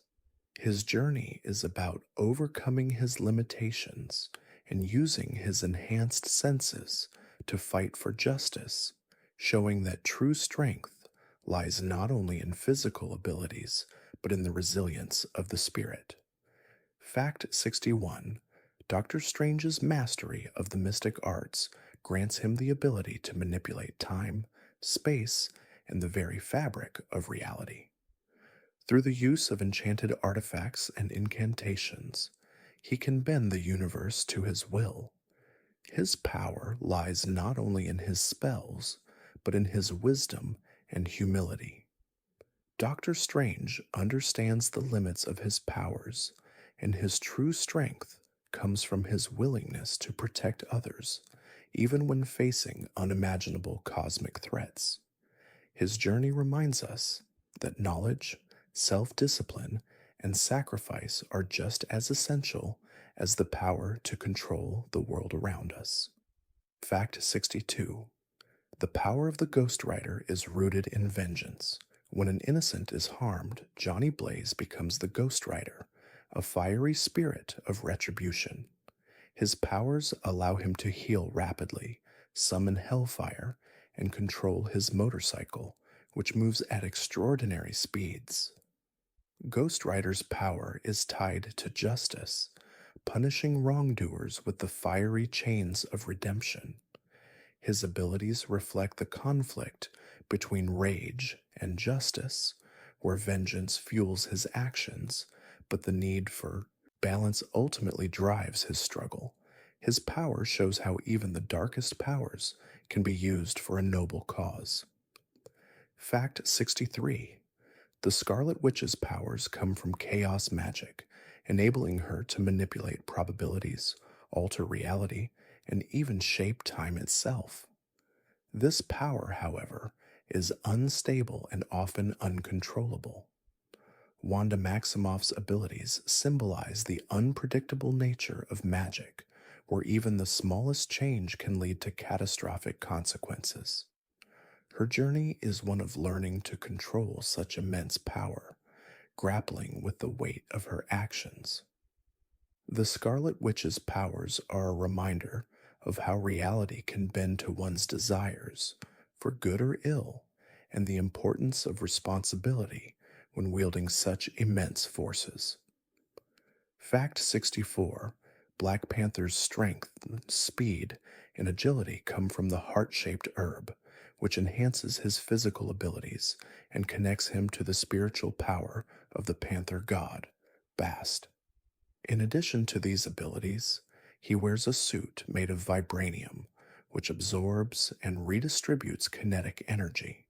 His journey is about overcoming his limitations and using his enhanced senses to fight for justice, showing that true strength lies not only in physical abilities, but in the resilience of the spirit. Fact 61. Doctor Strange's mastery of the mystic arts grants him the ability to manipulate time, space, and the very fabric of reality. Through the use of enchanted artifacts and incantations, he can bend the universe to his will. His power lies not only in his spells, but in his wisdom and humility. Doctor Strange understands the limits of his powers, and his true strength comes from his willingness to protect others, even when facing unimaginable cosmic threats. His journey reminds us that knowledge, self discipline, and sacrifice are just as essential as the power to control the world around us. Fact 62. The power of the Ghost Rider is rooted in vengeance. When an innocent is harmed, Johnny Blaze becomes the Ghost Rider, a fiery spirit of retribution. His powers allow him to heal rapidly, summon hellfire, and control his motorcycle, which moves at extraordinary speeds. Ghost Rider's power is tied to justice, punishing wrongdoers with the fiery chains of redemption. His abilities reflect the conflict between rage and justice, where vengeance fuels his actions, but the need for balance ultimately drives his struggle. His power shows how even the darkest powers can be used for a noble cause. Fact 63. The Scarlet Witch's powers come from chaos magic, enabling her to manipulate probabilities, alter reality, and even shape time itself. This power, however, is unstable and often uncontrollable. Wanda Maximoff's abilities symbolize the unpredictable nature of magic, where even the smallest change can lead to catastrophic consequences. Her journey is one of learning to control such immense power, grappling with the weight of her actions. The Scarlet Witch's powers are a reminder of how reality can bend to one's desires, for good or ill, and the importance of responsibility when wielding such immense forces. Fact 64. Black Panther's strength, speed, and agility come from the heart-shaped herb, which enhances his physical abilities and connects him to the spiritual power of the panther god, Bast. In addition to these abilities, he wears a suit made of vibranium, which absorbs and redistributes kinetic energy.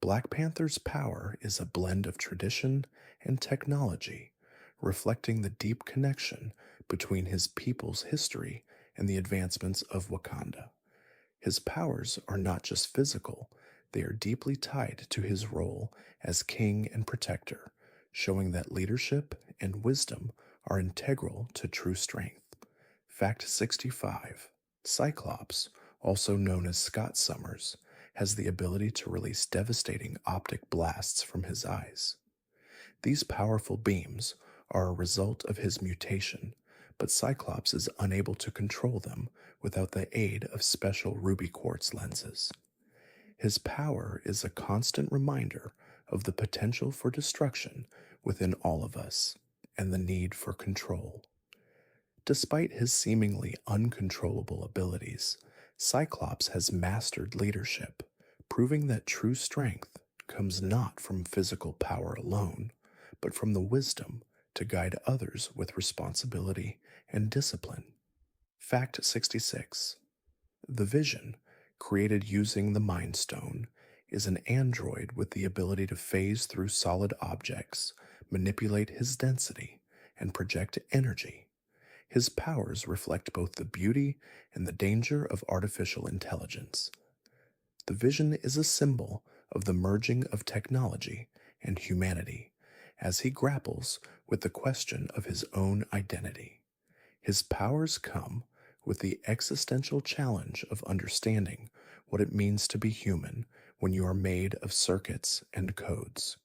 Black Panther's power is a blend of tradition and technology, reflecting the deep connection between his people's history and the advancements of Wakanda. His powers are not just physical, they are deeply tied to his role as king and protector, showing that leadership and wisdom are integral to true strength. Fact 65. Cyclops, also known as Scott Summers, has the ability to release devastating optic blasts from his eyes. These powerful beams are a result of his mutation, but Cyclops is unable to control them without the aid of special ruby quartz lenses. His power is a constant reminder of the potential for destruction within all of us and the need for control. Despite his seemingly uncontrollable abilities, Cyclops has mastered leadership, proving that true strength comes not from physical power alone, but from the wisdom to guide others with responsibility and discipline. Fact 66. The Vision, created using the Mind Stone, is an android with the ability to phase through solid objects, manipulate his density, and project energy. His powers reflect both the beauty and the danger of artificial intelligence. The Vision is a symbol of the merging of technology and humanity as he grapples with the question of his own identity. His powers come with the existential challenge of understanding what it means to be human when you are made of circuits and codes.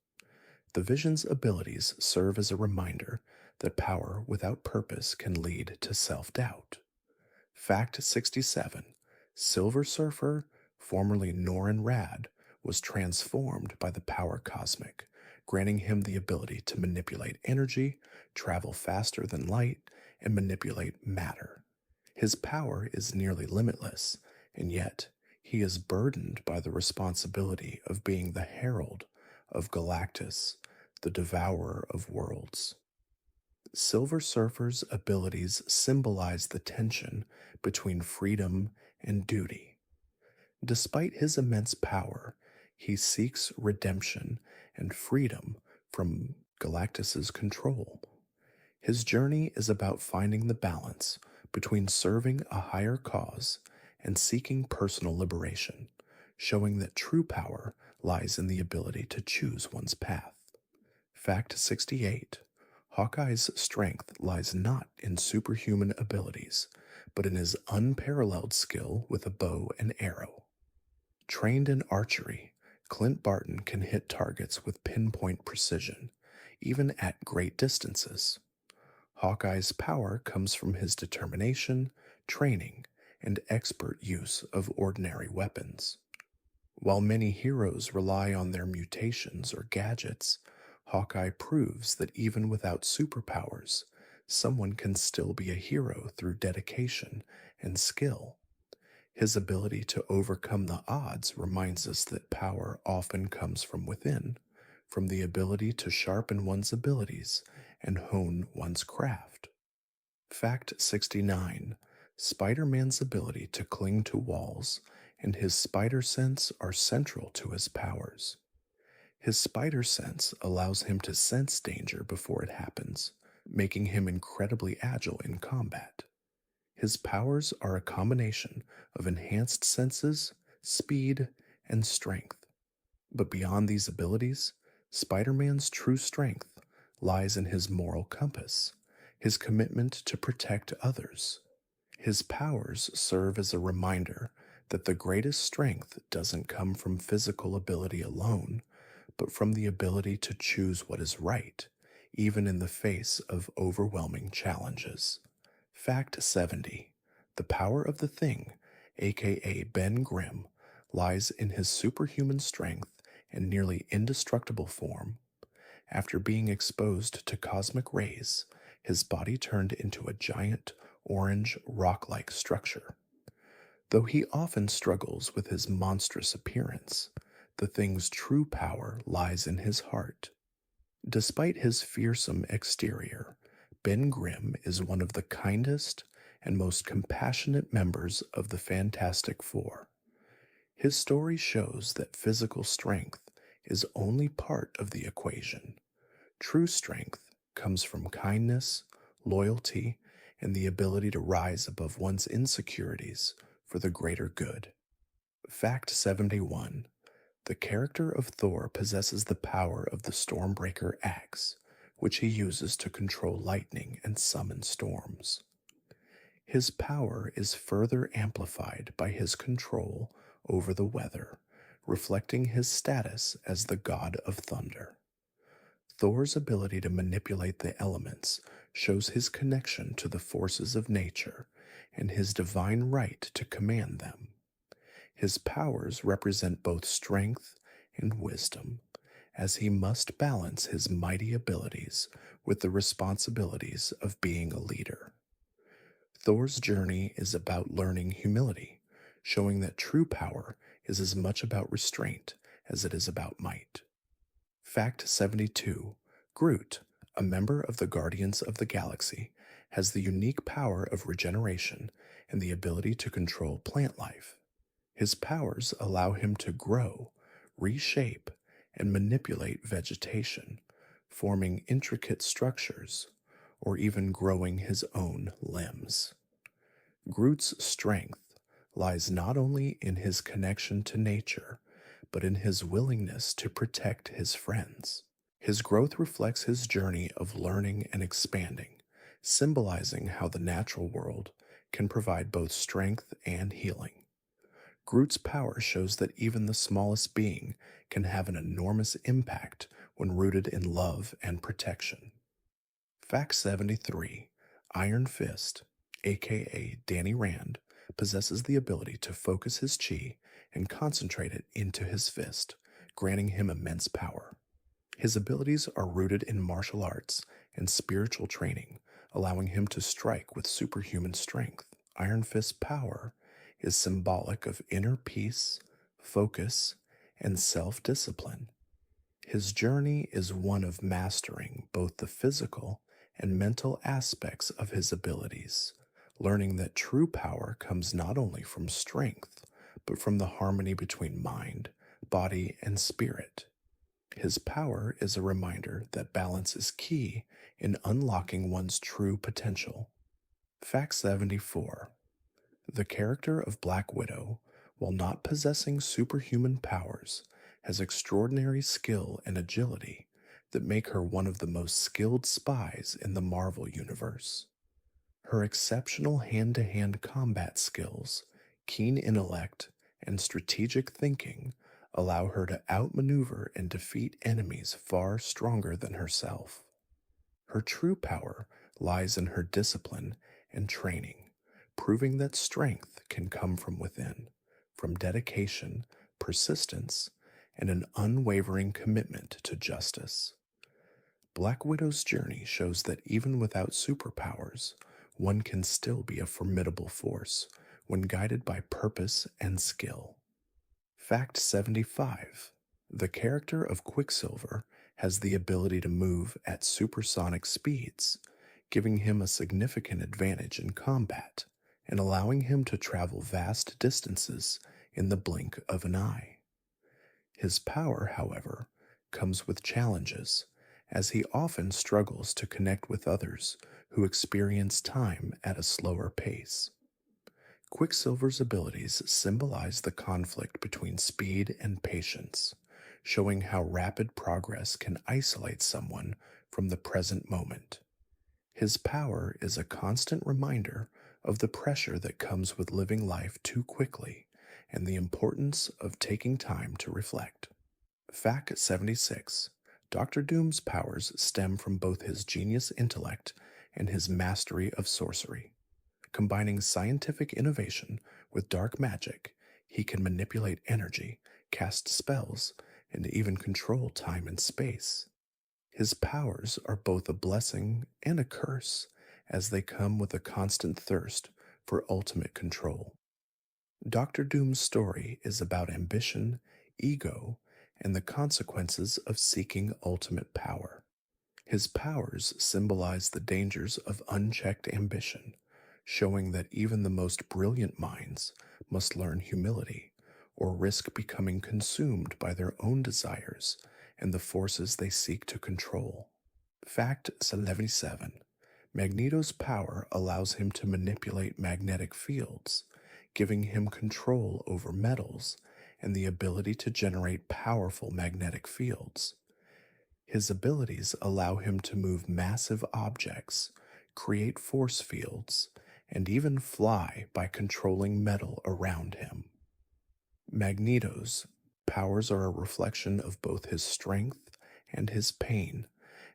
The Vision's abilities serve as a reminder that power without purpose can lead to self doubt. Fact 67: Silver Surfer, formerly Norrin Rad, was transformed by the power cosmic, granting him the ability to manipulate energy, travel faster than light, and manipulate matter. His power is nearly limitless, and yet he is burdened by the responsibility of being the herald of Galactus, the devourer of worlds. Silver Surfer's abilities symbolize the tension between freedom and duty. Despite his immense power, he seeks redemption and freedom from Galactus's control. His journey is about finding the balance between serving a higher cause and seeking personal liberation, showing that true power lies in the ability to choose one's path. Fact 68: Hawkeye's strength lies not in superhuman abilities, but in his unparalleled skill with a bow and arrow. Trained in archery, Clint Barton can hit targets with pinpoint precision, even at great distances. Hawkeye's power comes from his determination, training, and expert use of ordinary weapons. While many heroes rely on their mutations or gadgets, Hawkeye proves that even without superpowers, someone can still be a hero through dedication and skill. His ability to overcome the odds reminds us that power often comes from within, from the ability to sharpen one's abilities and hone one's craft. Fact 69: Spider Man's ability to cling to walls and his spider sense are central to his powers. His spider sense allows him to sense danger before it happens, making him incredibly agile in combat. His powers are a combination of enhanced senses, speed, and strength. But beyond these abilities, Spider Man's true strength lies in his moral compass, his commitment to protect others. His powers serve as a reminder that the greatest strength doesn't come from physical ability alone, but from the ability to choose what is right, even in the face of overwhelming challenges. Fact 70: The power of the Thing, aka Ben Grimm, lies in his superhuman strength and nearly indestructible form. After being exposed to cosmic rays, his body turned into a giant, orange, rock like structure. Though he often struggles with his monstrous appearance, the Thing's true power lies in his heart. Despite his fearsome exterior, Ben Grimm is one of the kindest and most compassionate members of the Fantastic Four. His story shows that physical strength is only part of the equation. True strength comes from kindness, loyalty, and the ability to rise above one's insecurities for the greater good. Fact 71: The character of Thor possesses the power of the Stormbreaker axe, which he uses to control lightning and summon storms. His power is further amplified by his control over the weather, reflecting his status as the god of thunder. Thor's ability to manipulate the elements shows his connection to the forces of nature and his divine right to command them. His powers represent both strength and wisdom, as he must balance his mighty abilities with the responsibilities of being a leader. Thor's journey is about learning humility, showing that true power is as much about restraint as it is about might. Fact 72: Groot, a member of the Guardians of the Galaxy, has the unique power of regeneration and the ability to control plant life. His powers allow him to grow, reshape, and manipulate vegetation, forming intricate structures, or even growing his own limbs. Groot's strength lies not only in his connection to nature, but in his willingness to protect his friends. His growth reflects his journey of learning and expanding, symbolizing how the natural world can provide both strength and healing. Groot's power shows that even the smallest being can have an enormous impact when rooted in love and protection. Fact 73: Iron Fist, aka Danny Rand, possesses the ability to focus his chi and concentrate it into his fist, granting him immense power. His abilities are rooted in martial arts and spiritual training, allowing him to strike with superhuman strength. Iron Fist's power is symbolic of inner peace, focus, and self discipline. His journey is one of mastering both the physical and mental aspects of his abilities, learning that true power comes not only from strength, but from the harmony between mind, body, and spirit. His power is a reminder that balance is key in unlocking one's true potential. Fact 74: The character of Black Widow, while not possessing superhuman powers, has extraordinary skill and agility that make her one of the most skilled spies in the Marvel Universe. Her exceptional hand to hand combat skills, keen intellect, and strategic thinking allow her to outmaneuver and defeat enemies far stronger than herself. Her true power lies in her discipline and training, proving that strength can come from within, from dedication, persistence, and an unwavering commitment to justice. Black Widow's journey shows that even without superpowers, one can still be a formidable force when guided by purpose and skill. Fact 75: The character of Quicksilver has the ability to move at supersonic speeds, giving him a significant advantage in combat and allowing him to travel vast distances in the blink of an eye. His power, however, comes with challenges, as he often struggles to connect with others who experience time at a slower pace. Quicksilver's abilities symbolize the conflict between speed and patience, showing how rapid progress can isolate someone from the present moment. His power is a constant reminder of the pressure that comes with living life too quickly and the importance of taking time to reflect. Fact 76: Doctor Doom's powers stem from both his genius intellect and his mastery of sorcery. Combining scientific innovation with dark magic, he can manipulate energy, cast spells, and even control time and space. His powers are both a blessing and a curse, as they come with a constant thirst for ultimate control. Doctor Doom's story is about ambition, ego, and the consequences of seeking ultimate power. His powers symbolize the dangers of unchecked ambition, showing that even the most brilliant minds must learn humility or risk becoming consumed by their own desires and the forces they seek to control. Fact 77: Magneto's power allows him to manipulate magnetic fields, giving him control over metals and the ability to generate powerful magnetic fields. His abilities allow him to move massive objects, create force fields, and even fly by controlling metal around him. Magneto's powers are a reflection of both his strength and his pain,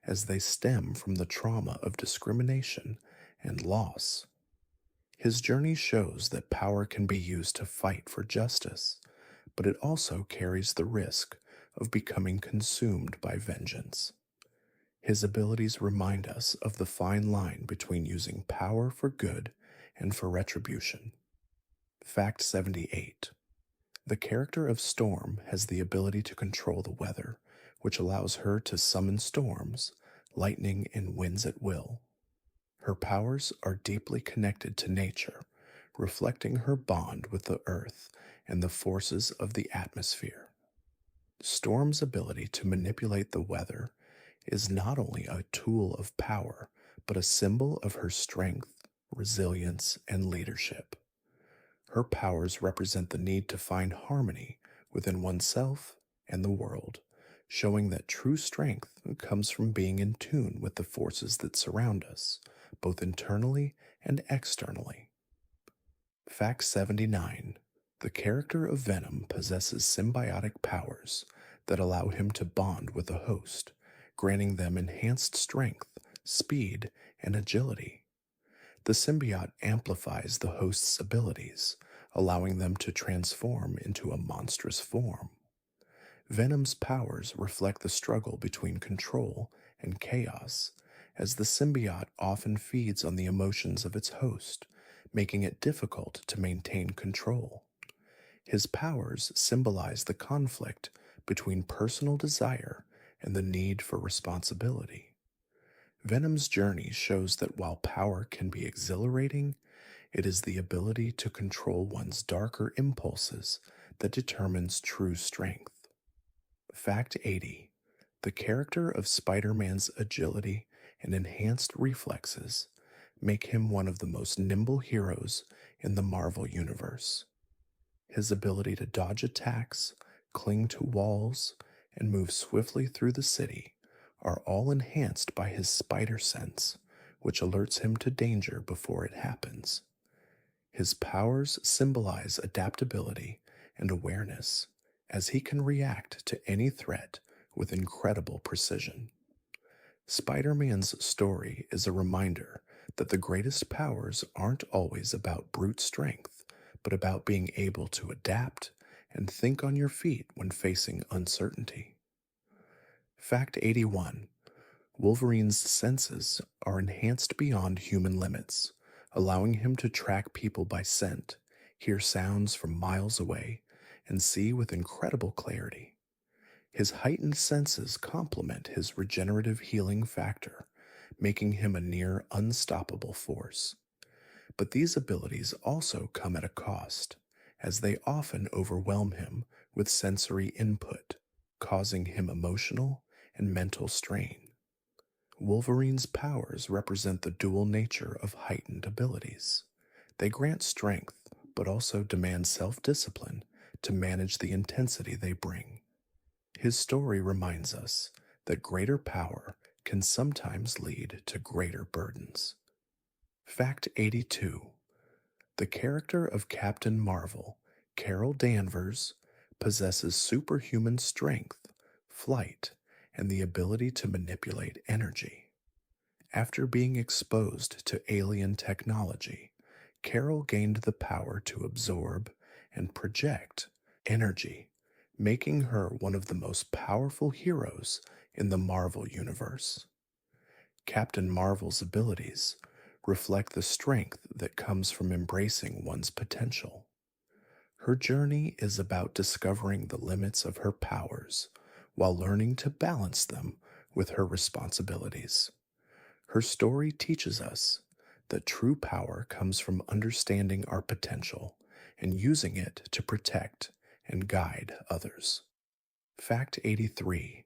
as they stem from the trauma of discrimination and loss. His journey shows that power can be used to fight for justice, but it also carries the risk of becoming consumed by vengeance. His abilities remind us of the fine line between using power for good and for retribution. Fact 78: The character of Storm has the ability to control the weather, which allows her to summon storms, lightning, and winds at will. Her powers are deeply connected to nature, reflecting her bond with the earth and the forces of the atmosphere. Storm's ability to manipulate the weather is not only a tool of power, but a symbol of her strength, resilience, and leadership. Her powers represent the need to find harmony within oneself and the world, showing that true strength comes from being in tune with the forces that surround us, both internally and externally. Fact 79. The character of Venom possesses symbiotic powers that allow him to bond with a host, granting them enhanced strength, speed, and agility. The symbiote amplifies the host's abilities, allowing them to transform into a monstrous form. Venom's powers reflect the struggle between control and chaos, as the symbiote often feeds on the emotions of its host, making it difficult to maintain control. His powers symbolize the conflict between personal desire and the need for responsibility. Venom's journey shows that while power can be exhilarating, it is the ability to control one's darker impulses that determines true strength. Fact 80. The character of Spider Man's agility and enhanced reflexes make him one of the most nimble heroes in the Marvel Universe. His ability to dodge attacks, cling to walls, and move swiftly through the city are all enhanced by his spider sense, which alerts him to danger before it happens. His powers symbolize adaptability and awareness, as he can react to any threat with incredible precision. Spider Man's story is a reminder that the greatest powers aren't always about brute strength, but about being able to adapt and think on your feet when facing uncertainty. Fact 81. Wolverine's senses are enhanced beyond human limits, allowing him to track people by scent, hear sounds from miles away, and see with incredible clarity. His heightened senses complement his regenerative healing factor, making him a near unstoppable force. But these abilities also come at a cost, as they often overwhelm him with sensory input, causing him emotional and mental strain. Wolverine's powers represent the dual nature of heightened abilities. They grant strength, but also demand self discipline to manage the intensity they bring. His story reminds us that greater power can sometimes lead to greater burdens. Fact 82. The character of Captain Marvel, Carol Danvers, possesses superhuman strength, flight, and the ability to manipulate energy. After being exposed to alien technology, Carol gained the power to absorb and project energy, making her one of the most powerful heroes in the Marvel Universe. Captain Marvel's abilities reflect the strength that comes from embracing one's potential. Her journey is about discovering the limits of her powers while learning to balance them with her responsibilities. Her story teaches us that true power comes from understanding our potential and using it to protect and guide others. Fact 83.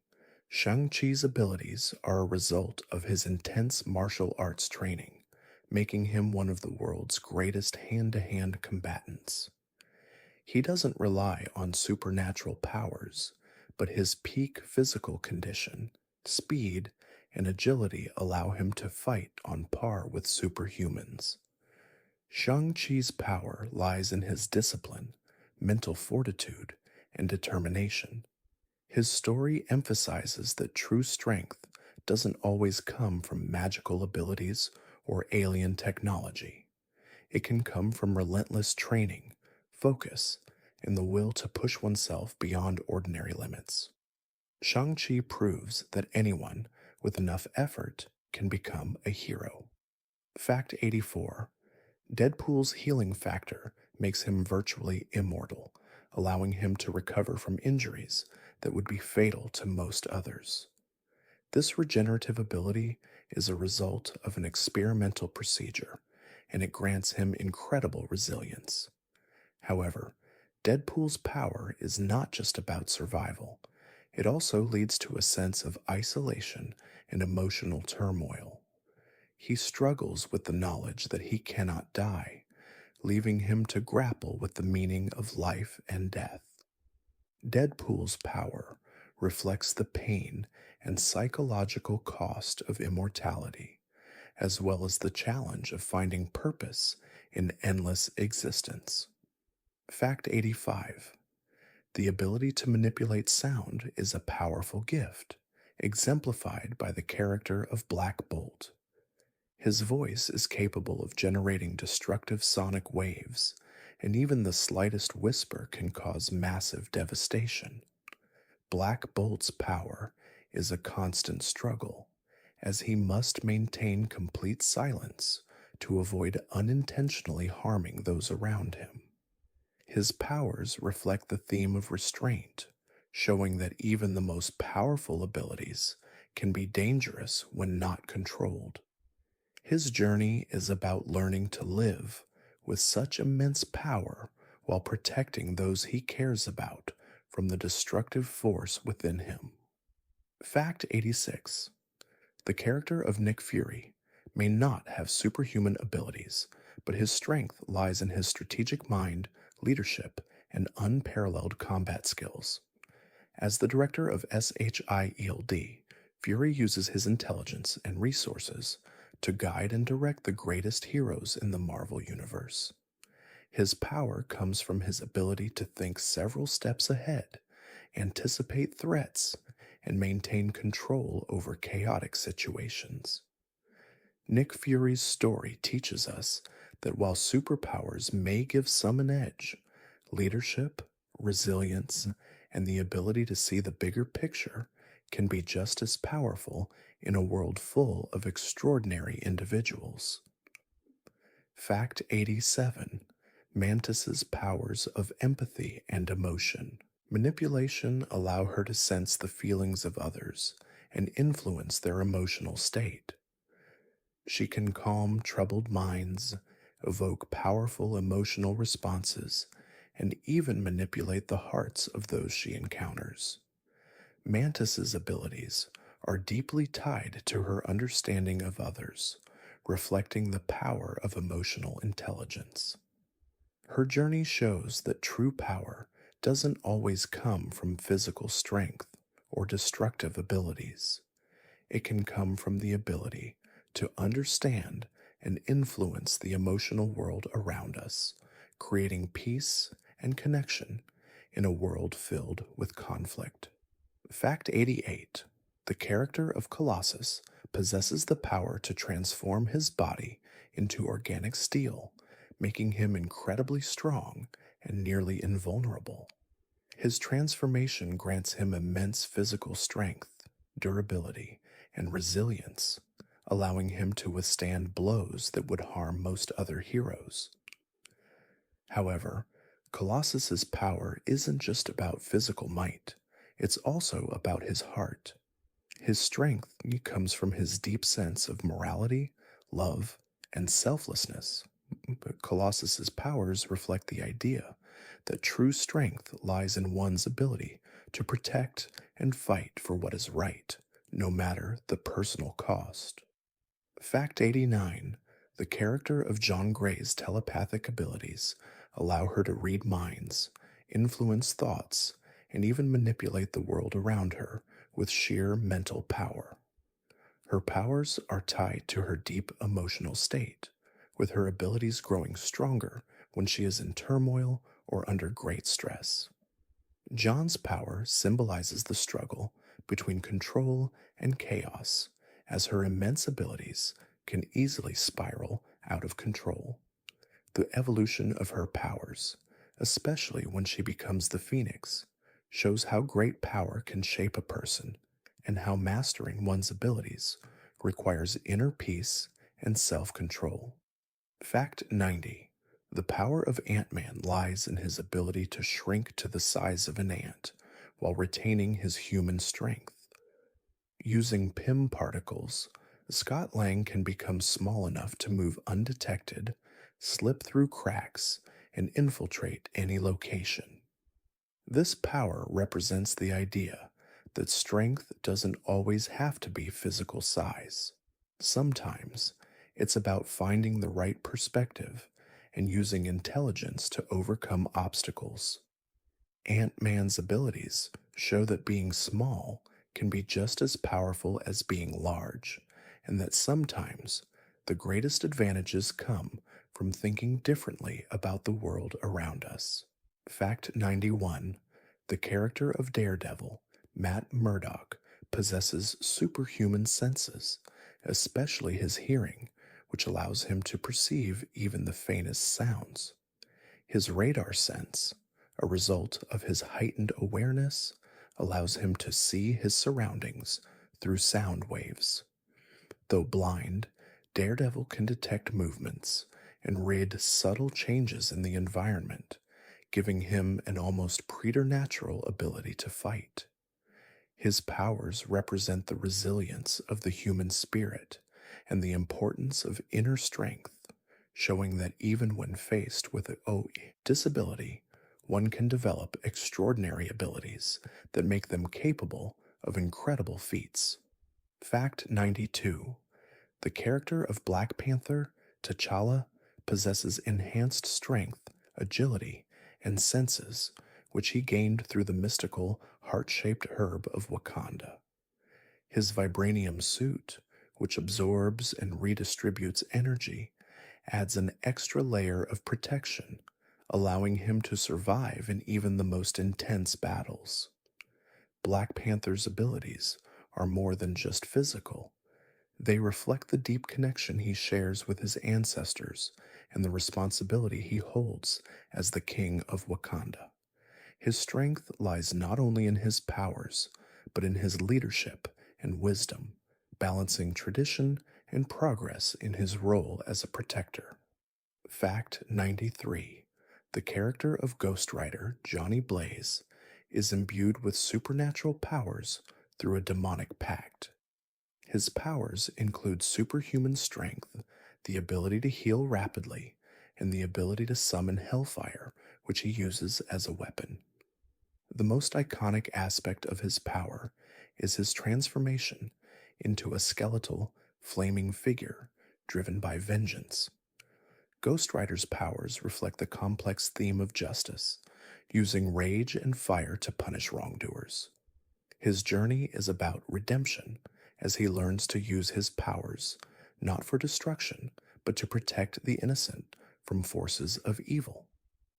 Shang-Chi's abilities are a result of his intense martial arts training, making him one of the world's greatest hand-to-hand combatants. He doesn't rely on supernatural powers, but his peak physical condition, speed, and agility allow him to fight on par with superhumans. Shang-Chi's power lies in his discipline, mental fortitude, and determination. His story emphasizes that true strength doesn't always come from magical abilities or alien technology. It can come from relentless training, focus, and the will to push oneself beyond ordinary limits. Shang-Chi proves that anyone with enough effort can become a hero. Fact 84. Deadpool's healing factor makes him virtually immortal, allowing him to recover from injuries that would be fatal to most others. This regenerative ability is a result of an experimental procedure, and it grants him incredible resilience. However, Deadpool's power is not just about survival. It also leads to a sense of isolation and emotional turmoil. He struggles with the knowledge that he cannot die, leaving him to grapple with the meaning of life and death. Deadpool's power reflects the pain and psychological cost of immortality, as well as the challenge of finding purpose in endless existence. Fact 85. The ability to manipulate sound is a powerful gift, exemplified by the character of Black Bolt. His voice is capable of generating destructive sonic waves, and even the slightest whisper can cause massive devastation. Black Bolt's power is a constant struggle, as he must maintain complete silence to avoid unintentionally harming those around him. His powers reflect the theme of restraint, showing that even the most powerful abilities can be dangerous when not controlled. His journey is about learning to live with such immense power while protecting those he cares about from the destructive force within him. Fact 86. The character of Nick Fury may not have superhuman abilities, but his strength lies in his strategic mind, leadership, and unparalleled combat skills. As the director of SHIELD, Fury uses his intelligence and resources to guide and direct the greatest heroes in the Marvel Universe. His power comes from his ability to think several steps ahead, anticipate threats, and maintain control over chaotic situations. Nick Fury's story teaches us that while superpowers may give some an edge, leadership, resilience, and the ability to see the bigger picture can be just as powerful in a world full of extraordinary individuals. Fact 87. Mantis's powers of empathy and emotion. Manipulation allow her to sense the feelings of others and influence their emotional state. She can calm troubled minds, evoke powerful emotional responses, and even manipulate the hearts of those she encounters. Mantis's abilities are deeply tied to her understanding of others, reflecting the power of emotional intelligence. Her journey shows that true power doesn't always come from physical strength or destructive abilities. It can come from the ability to understand and influence the emotional world around us, creating peace and connection in a world filled with conflict. Fact 88. The character of Colossus possesses the power to transform his body into organic steel, making him incredibly strong and nearly invulnerable. His transformation grants him immense physical strength, durability, and resilience, allowing him to withstand blows that would harm most other heroes. However, Colossus's power isn't just about physical might, it's also about his heart. His strength comes from his deep sense of morality, love, and selflessness. But Colossus's powers reflect the idea that true strength lies in one's ability to protect and fight for what is right, no matter the personal cost. Fact 89. The character of Jean Grey's telepathic abilities allow her to read minds, influence thoughts, and even manipulate the world around her with sheer mental power. Her powers are tied to her deep emotional state, with her abilities growing stronger when she is in turmoil or under great stress. John's power symbolizes the struggle between control and chaos, as her immense abilities can easily spiral out of control. The evolution of her powers, especially when she becomes the Phoenix, shows how great power can shape a person and how mastering one's abilities requires inner peace and self-control. Fact 90. The power of Ant-Man lies in his ability to shrink to the size of an ant while retaining his human strength. Using Pym particles, Scott Lang can become small enough to move undetected, slip through cracks, and infiltrate any location. This power represents the idea that strength doesn't always have to be physical size. Sometimes it's about finding the right perspective and using intelligence to overcome obstacles. Ant-Man's abilities show that being small can be just as powerful as being large, and that sometimes The greatest advantages come from thinking differently about the world around us. Fact 91. The character of Daredevil, Matt Murdock, possesses superhuman senses, especially his hearing, which allows him to perceive even the faintest sounds. His radar sense, a result of his heightened awareness, allows him to see his surroundings through sound waves. Though blind, Daredevil can detect movements and read subtle changes in the environment, giving him an almost preternatural ability to fight. His powers represent the resilience of the human spirit and the importance of inner strength, showing that even when faced with a disability, one can develop extraordinary abilities that make them capable of incredible feats. Fact 92. The character of Black Panther, T'Challa, possesses enhanced strength, agility, and senses, which he gained through the mystical heart-shaped herb of Wakanda. His vibranium suit, which absorbs and redistributes energy, adds an extra layer of protection, allowing him to survive in even the most intense battles. Black Panther's abilities are more than just physical. They reflect the deep connection he shares with his ancestors and the responsibility he holds as the king of Wakanda. His strength lies not only in his powers, but in his leadership and wisdom, balancing tradition and progress in his role as a protector. Fact 93. The character of Ghost Rider, Johnny Blaze, is imbued with supernatural powers through a demonic pact. His powers include superhuman strength, the ability to heal rapidly, and the ability to summon hellfire, which he uses as a weapon. The most iconic aspect of his power is his transformation into a skeletal, flaming figure driven by vengeance. Ghost Rider's powers reflect the complex theme of justice, using rage and fire to punish wrongdoers. His journey is about redemption as he learns to use his powers not for destruction, but to protect the innocent from forces of evil.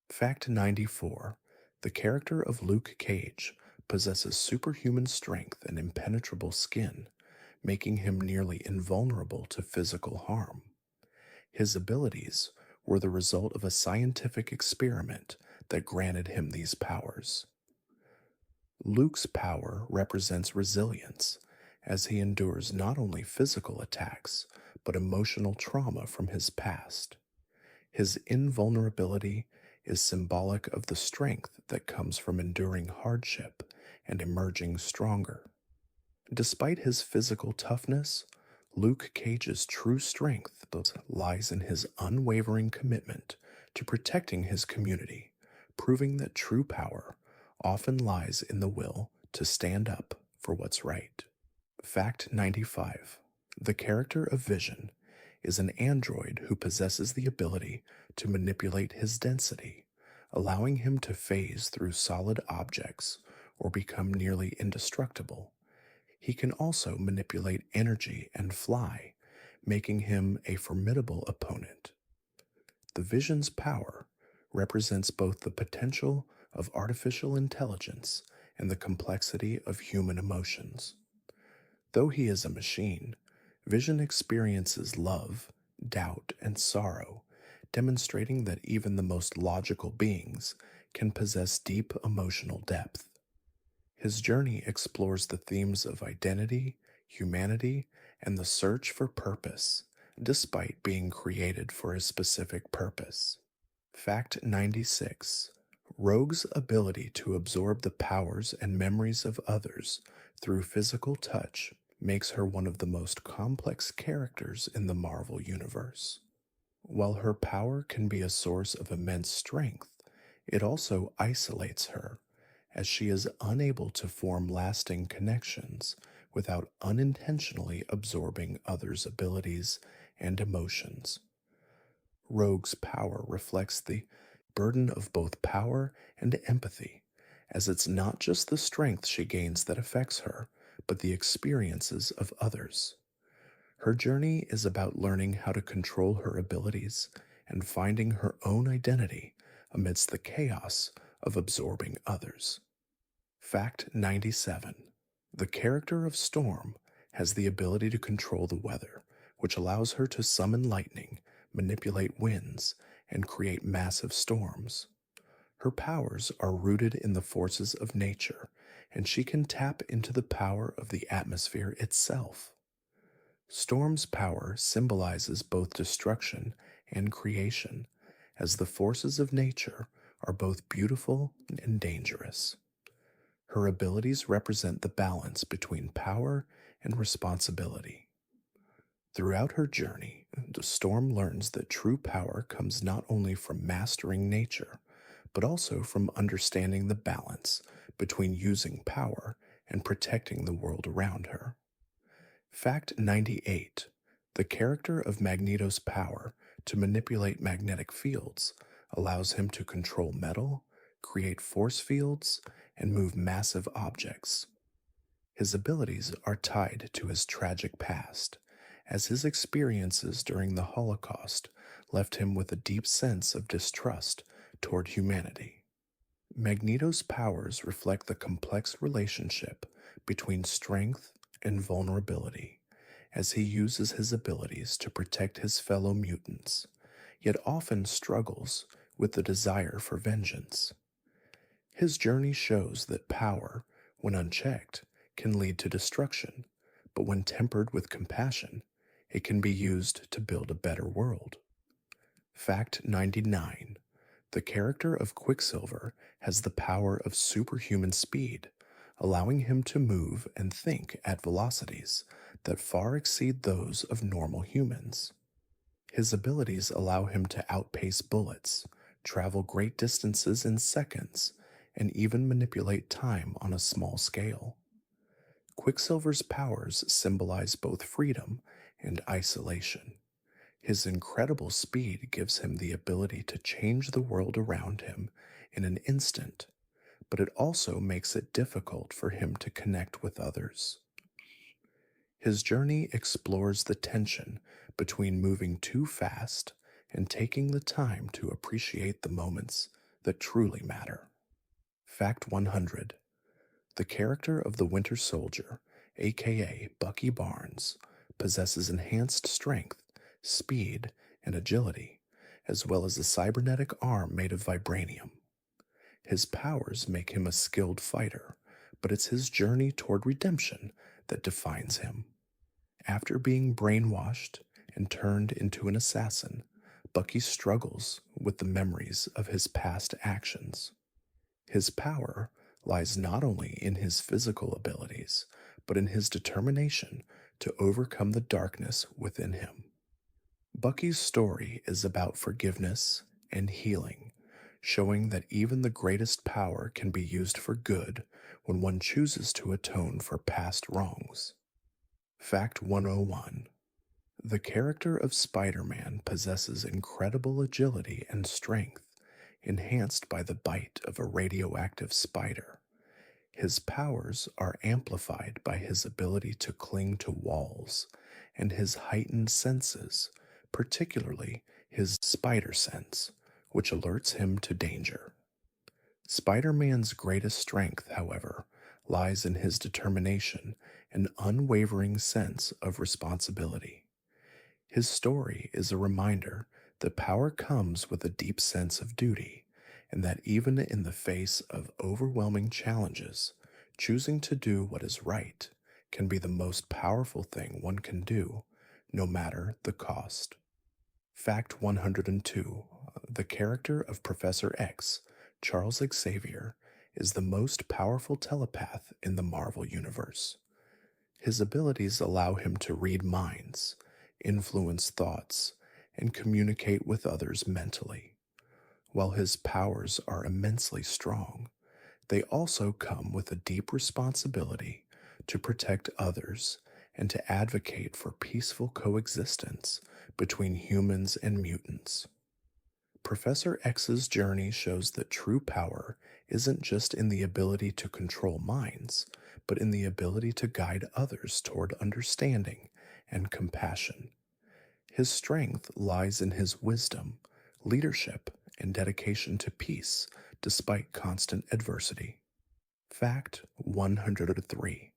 Fact 94. The character of Luke Cage possesses superhuman strength and impenetrable skin, making him nearly invulnerable to physical harm. His abilities were the result of a scientific experiment that granted him these powers. Luke's power represents resilience, as he endures not only physical attacks, but emotional trauma from his past. His invulnerability is symbolic of the strength that comes from enduring hardship and emerging stronger. Despite his physical toughness, Luke Cage's true strength lies in his unwavering commitment to protecting his community, proving that true power often lies in the will to stand up for what's right. Fact 95. The character of Vision is an android who possesses the ability to manipulate his density, allowing him to phase through solid objects or become nearly indestructible. He can also manipulate energy and fly, making him a formidable opponent. The Vision's power represents both the potential of artificial intelligence and the complexity of human emotions. Though he is a machine, Vision experiences love, doubt, and sorrow, demonstrating that even the most logical beings can possess deep emotional depth. His journey explores the themes of identity, humanity, and the search for purpose, despite being created for a specific purpose. Fact 96. Rogue's ability to absorb the powers and memories of others through physical touch makes her one of the most complex characters in the Marvel Universe. While her power can be a source of immense strength, it also isolates her, as she is unable to form lasting connections without unintentionally absorbing others' abilities and emotions. Rogue's power reflects the burden of both power and empathy, as it's not just the strength she gains that affects her, but the experiences of others. Her journey is about learning how to control her abilities and finding her own identity amidst the chaos of absorbing others. Fact 97. The character of Storm has the ability to control the weather, which allows her to summon lightning, manipulate winds, and create massive storms. Her powers are rooted in the forces of nature, and she can tap into the power of the atmosphere itself. Storm's power symbolizes both destruction and creation, as the forces of nature are both beautiful and dangerous. Her abilities represent the balance between power and responsibility. Throughout her journey, the Storm learns that true power comes not only from mastering nature, but also from understanding the balance between using power and protecting the world around her. Fact 98. The character of Magneto's power to manipulate magnetic fields allows him to control metal, create force fields, and move massive objects. His abilities are tied to his tragic past, as his experiences during the Holocaust left him with a deep sense of distrust toward humanity. Magneto's powers reflect the complex relationship between strength and vulnerability, as he uses his abilities to protect his fellow mutants, yet often struggles with the desire for vengeance. His journey shows that power, when unchecked, can lead to destruction, but when tempered with compassion, it can be used to build a better world. Fact 99. The character of Quicksilver has the power of superhuman speed, allowing him to move and think at velocities that far exceed those of normal humans. His abilities allow him to outpace bullets, travel great distances in seconds, and even manipulate time on a small scale. Quicksilver's powers symbolize both freedom and isolation. His incredible speed gives him the ability to change the world around him in an instant, but it also makes it difficult for him to connect with others. His journey explores the tension between moving too fast and taking the time to appreciate the moments that truly matter. Fact 100. The character of the Winter Soldier, aka Bucky Barnes, possesses enhanced strength, speed, and agility, as well as a cybernetic arm made of vibranium. His powers make him a skilled fighter, but it's his journey toward redemption that defines him. After being brainwashed and turned into an assassin, Bucky struggles with the memories of his past actions. His power lies not only in his physical abilities, but in his determination to overcome the darkness within him. Bucky's story is about forgiveness and healing, showing that even the greatest power can be used for good when one chooses to atone for past wrongs. Fact 101. The character of Spider-Man possesses incredible agility and strength, enhanced by the bite of a radioactive spider. His powers are amplified by his ability to cling to walls and his heightened senses, particularly his spider sense, which alerts him to danger. Spider-Man's greatest strength, however, lies in his determination and unwavering sense of responsibility. His story is a reminder that power comes with a deep sense of duty, and that even in the face of overwhelming challenges, choosing to do what is right can be the most powerful thing one can do, no matter the cost. Fact 102. The character of Professor X, Charles Xavier, is the most powerful telepath in the Marvel Universe. His abilities allow him to read minds, influence thoughts, and communicate with others mentally. While his powers are immensely strong, they also come with a deep responsibility to protect others and to advocate for peaceful coexistence between humans and mutants. Professor X's journey shows that true power isn't just in the ability to control minds, but in the ability to guide others toward understanding and compassion. His strength lies in his wisdom, leadership, and dedication to peace despite constant adversity. Fact 103.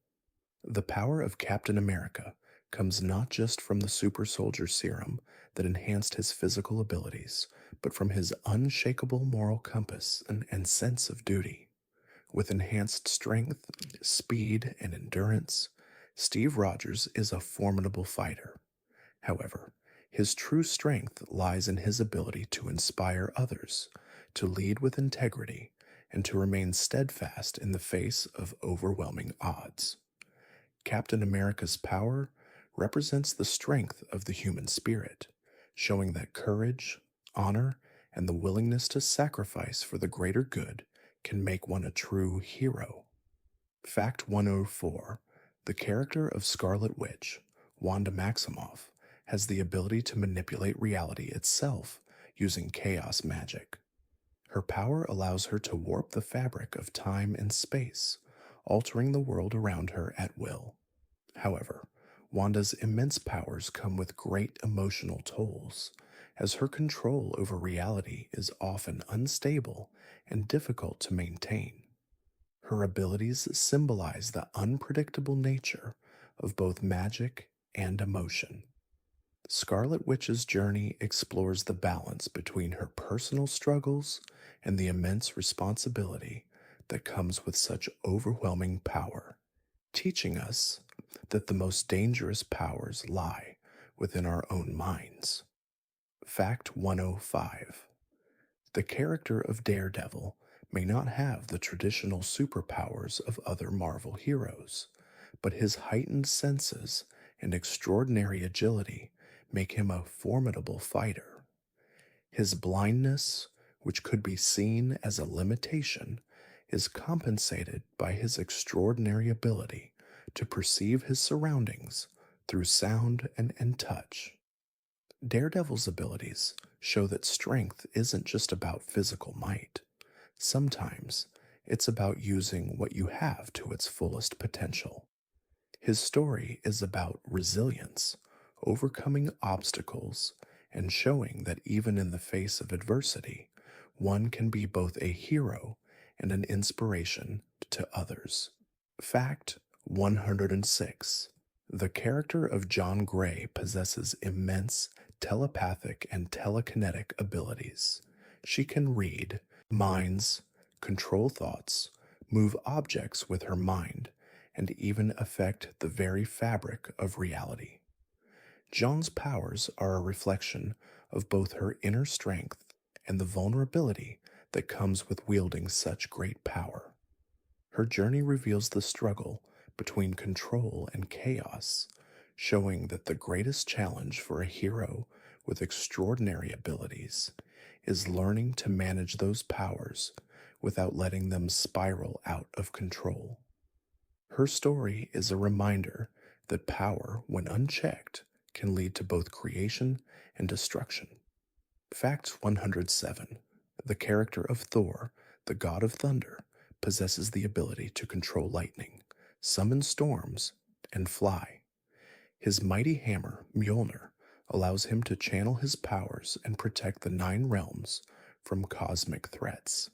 The power of Captain America comes not just from the super soldier serum that enhanced his physical abilities, but from his unshakable moral compass and sense of duty. With enhanced strength, speed, and endurance, Steve Rogers is a formidable fighter. However, his true strength lies in his ability to inspire others, to lead with integrity, and to remain steadfast in the face of overwhelming odds. Captain America's power represents the strength of the human spirit, showing that courage, honor, and the willingness to sacrifice for the greater good can make one a true hero. Fact 104. The character of Scarlet Witch, Wanda Maximoff, has the ability to manipulate reality itself using chaos magic. Her power allows her to warp the fabric of time and space, altering the world around her at will. However, Wanda's immense powers come with great emotional tolls, as her control over reality is often unstable and difficult to maintain. Her abilities symbolize the unpredictable nature of both magic and emotion. Scarlet Witch's journey explores the balance between her personal struggles and the immense responsibility that comes with such overwhelming power, teaching us that the most dangerous powers lie within our own minds. Fact 105. The character of Daredevil may not have the traditional superpowers of other Marvel heroes, but his heightened senses and extraordinary agility make him a formidable fighter. His blindness, which could be seen as a limitation, is compensated by his extraordinary ability to perceive his surroundings through sound and touch. Daredevil's abilities show that strength isn't just about physical might. Sometimes it's about using what you have to its fullest potential. His story is about resilience, overcoming obstacles, and showing that even in the face of adversity, one can be both a hero and an inspiration to others. Fact 106. The character of John Gray possesses immense telepathic and telekinetic abilities. She can read minds, control thoughts, move objects with her mind, and even affect the very fabric of reality. Jean's powers are a reflection of both her inner strength and the vulnerability that comes with wielding such great power. Her journey reveals the struggle between control and chaos, showing that the greatest challenge for a hero with extraordinary abilities is learning to manage those powers without letting them spiral out of control. Her story is a reminder that power, when unchecked, can lead to both creation and destruction. Fact 107. The character of Thor, the god of thunder, possesses the ability to control lightning, summon storms, and fly. His mighty hammer, Mjolnir, allows him to channel his powers and protect the nine realms from cosmic threats.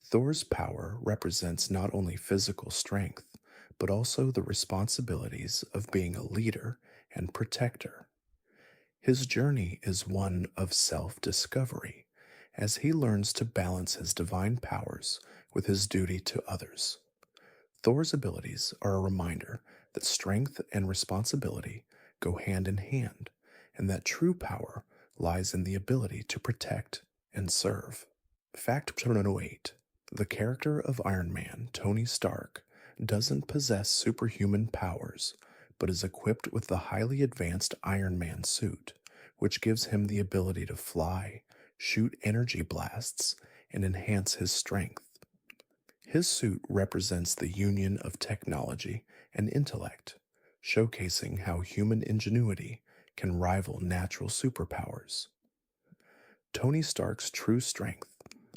Thor's power represents not only physical strength, but also the responsibilities of being a leader and protector. His journey is one of self-discovery, as he learns to balance his divine powers with his duty to others. Thor's abilities are a reminder that strength and responsibility go hand in hand, and that true power lies in the ability to protect and serve. Fact 108. The character of Iron Man, Tony Stark, doesn't possess superhuman powers, but is equipped with the highly advanced Iron Man suit, which gives him the ability to fly, shoot energy blasts, and enhance his strength. His suit represents the union of technology and intellect, showcasing how human ingenuity can rival natural superpowers. Tony Stark's true strength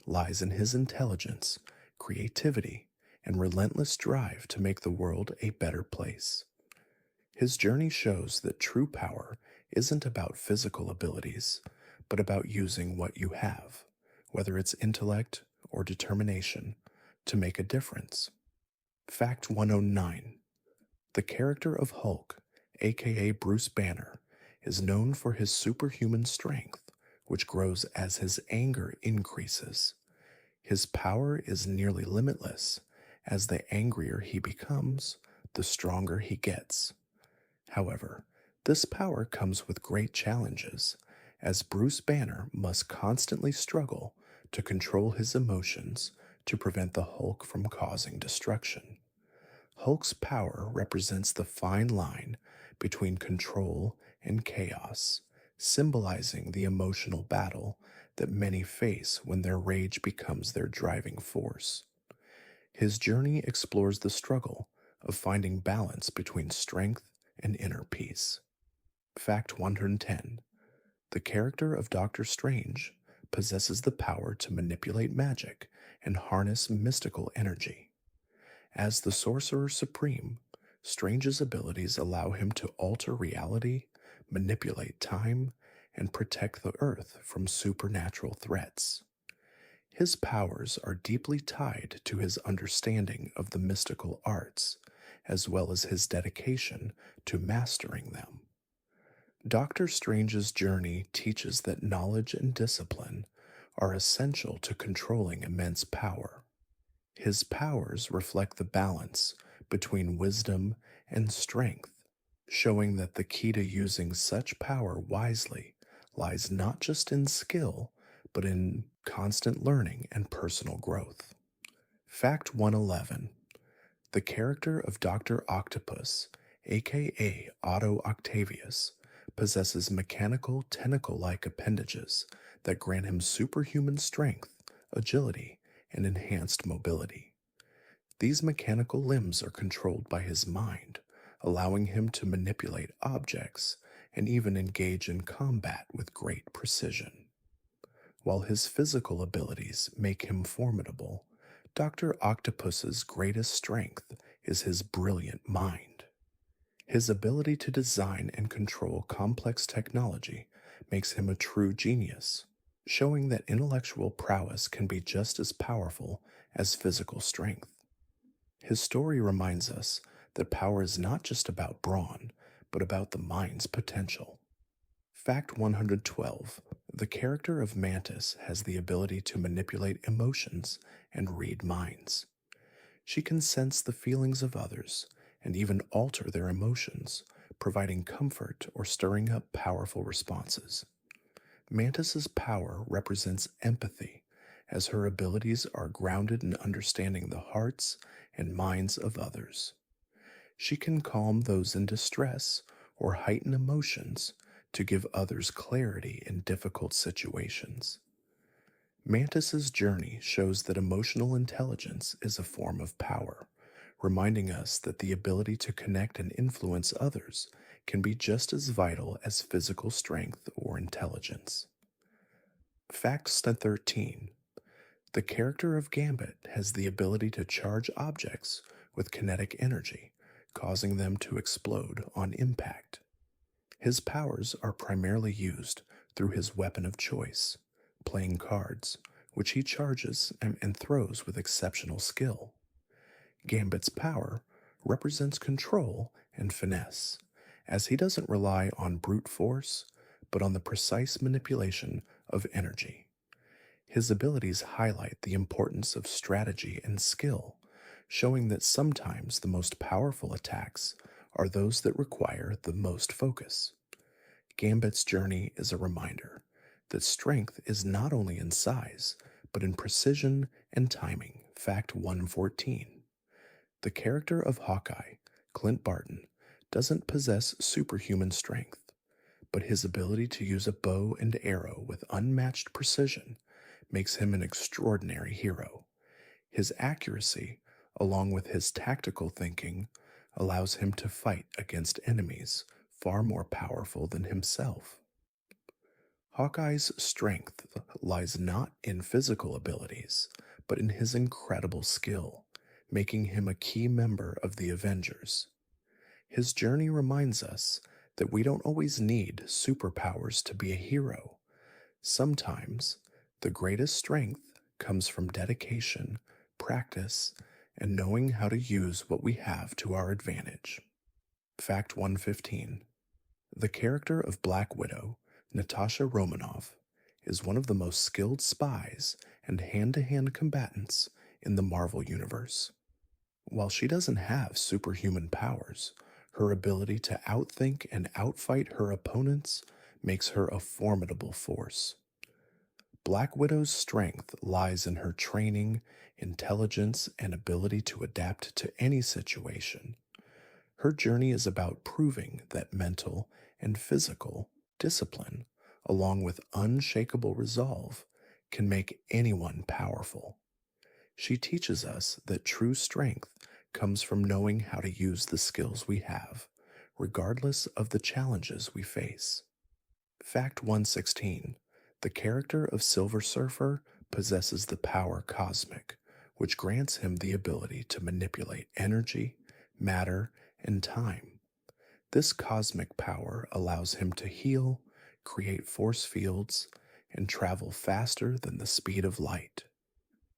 lies in his intelligence, creativity, and relentless drive to make the world a better place. His journey shows that true power isn't about physical abilities, but about using what you have, whether it's intellect or determination, to make a difference. Fact 109: the character of Hulk, aka Bruce Banner, is known for his superhuman strength, which grows as his anger increases. His power is nearly limitless, as the angrier he becomes, the stronger he gets. However, this power comes with great challenges, as Bruce Banner must constantly struggle to control his emotions to prevent the Hulk from causing destruction. Hulk's power represents the fine line between control and chaos, symbolizing the emotional battle that many face when their rage becomes their driving force. His journey explores the struggle of finding balance between strength and inner peace. Fact 110: the character of Doctor Strange possesses the power to manipulate magic and harness mystical energy. As the Sorcerer Supreme, Strange's abilities allow him to alter reality, manipulate time, and protect the Earth from supernatural threats. His powers are deeply tied to his understanding of the mystical arts, as well as his dedication to mastering them. Doctor Strange's journey teaches that knowledge and discipline are essential to controlling immense power. His powers reflect the balance between wisdom and strength, showing that the key to using such power wisely lies not just in skill, but in constant learning and personal growth. Fact 111: the character of Dr. Octopus, aka Otto Octavius, possesses mechanical tentacle like appendages that grant him superhuman strength, agility, and enhanced mobility. These mechanical limbs are controlled by his mind, allowing him to manipulate objects and even engage in combat with great precision. While his physical abilities make him formidable, Dr. Octopus's greatest strength is his brilliant mind. His ability to design and control complex technology makes him a true genius, showing that intellectual prowess can be just as powerful as physical strength. His story reminds us that power is not just about brawn, but about the mind's potential. Fact 112: the character of Mantis has the ability to manipulate emotions and read minds. She can sense the feelings of others and even alter their emotions, providing comfort or stirring up powerful responses. Mantis's power represents empathy, as her abilities are grounded in understanding the hearts and minds of others. She can calm those in distress or heighten emotions to give others clarity in difficult situations. Mantis's journey shows that emotional intelligence is a form of power, reminding us that the ability to connect and influence others can be just as vital as physical strength or intelligence. Facts 13: the character of Gambit has the ability to charge objects with kinetic energy, causing them to explode on impact. His powers are primarily used through his weapon of choice, playing cards, which he charges and throws with exceptional skill. Gambit's power represents control and finesse, as he doesn't rely on brute force, but on the precise manipulation of energy. His abilities highlight the importance of strategy and skill, showing that sometimes the most powerful attacks are those that require the most focus. Gambit's journey is a reminder that strength is not only in size, but in precision and timing. Fact 114: the character of Hawkeye, Clint Barton, doesn't possess superhuman strength, but his ability to use a bow and arrow with unmatched precision makes him an extraordinary hero. His accuracy, along with his tactical thinking, allows him to fight against enemies far more powerful than himself. Hawkeye's strength lies not in physical abilities, but in his incredible skill, making him a key member of the Avengers. His journey reminds us that we don't always need superpowers to be a hero. Sometimes the greatest strength comes from dedication, practice, and knowing how to use what we have to our advantage. Fact 115. The character of Black Widow, Natasha Romanoff, is one of the most skilled spies and hand to hand combatants in the Marvel Universe. While she doesn't have superhuman powers, her ability to outthink and outfight her opponents makes her a formidable force. Black Widow's strength lies in her training, intelligence, and ability to adapt to any situation. Her journey is about proving that mental and physical discipline, along with unshakable resolve, can make anyone powerful. She teaches us that true strength comes from knowing how to use the skills we have, regardless of the challenges we face. Fact 116. The character of Silver Surfer possesses the power cosmic, which grants him the ability to manipulate energy, matter, and time. This cosmic power allows him to heal, create force fields, and travel faster than the speed of light.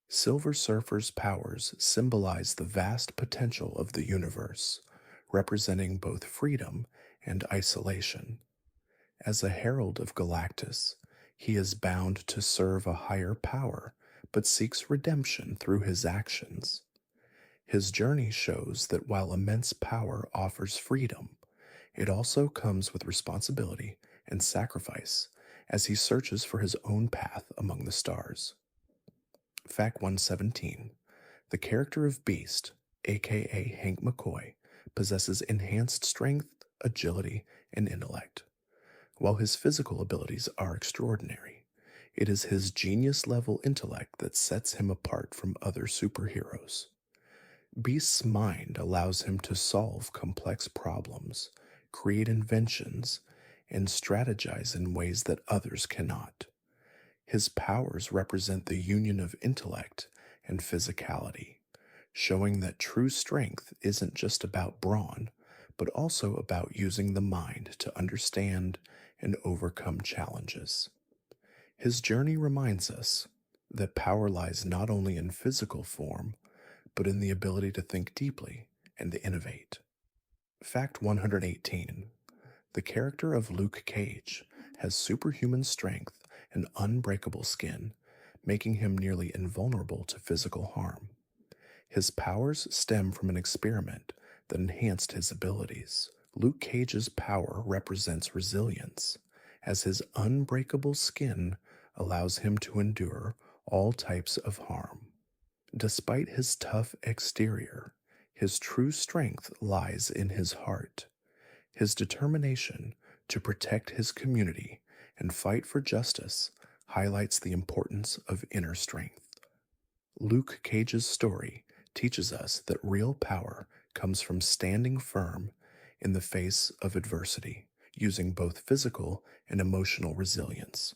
Silver Surfer's powers symbolize the vast potential of the universe, representing both freedom and isolation. As a herald of Galactus, he is bound to serve a higher power, but seeks redemption through his actions. His journey shows that while immense power offers freedom, it also comes with responsibility and sacrifice as he searches for his own path among the stars. Fact 117. The character of Beast, aka Hank McCoy, possesses enhanced strength, agility, and intellect. While his physical abilities are extraordinary, it is his genius level intellect that sets him apart from other superheroes. Beast's mind allows him to solve complex problems, create inventions, and strategize in ways that others cannot. His powers represent the union of intellect and physicality, showing that true strength isn't just about brawn, but also about using the mind to understand and overcome challenges. His journey reminds us that power lies not only in physical form, but in the ability to think deeply and to innovate. Fact 118. The character of Luke Cage has superhuman strength and unbreakable skin, making him nearly invulnerable to physical harm. His powers stem from an experiment that enhanced his abilities. Luke Cage's power represents resilience, as his unbreakable skin allows him to endure all types of harm. Despite his tough exterior, his true strength lies in his heart. His determination to protect his community and fight for justice highlights the importance of inner strength. Luke Cage's story teaches us that real power comes from standing firm in the face of adversity, using both physical and emotional resilience.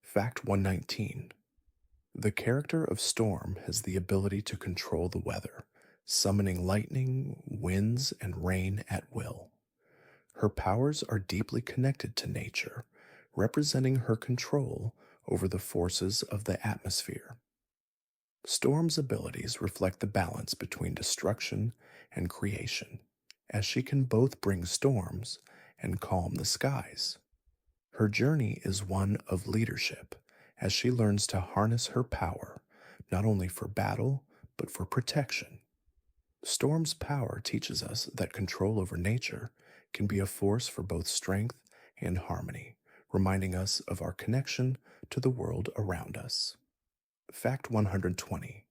Fact 119. The character of Storm has the ability to control the weather, summoning lightning, winds, and rain at will. Her powers are deeply connected to nature, representing her control over the forces of the atmosphere. Storm's abilities reflect the balance between destruction and creation, as she can both bring storms and calm the skies. Her journey is one of leadership, as she learns to harness her power, not only for battle, but for protection. Storm's power teaches us that control over nature can be a force for both strength and harmony, reminding us of our connection to the world around us. Fact 120.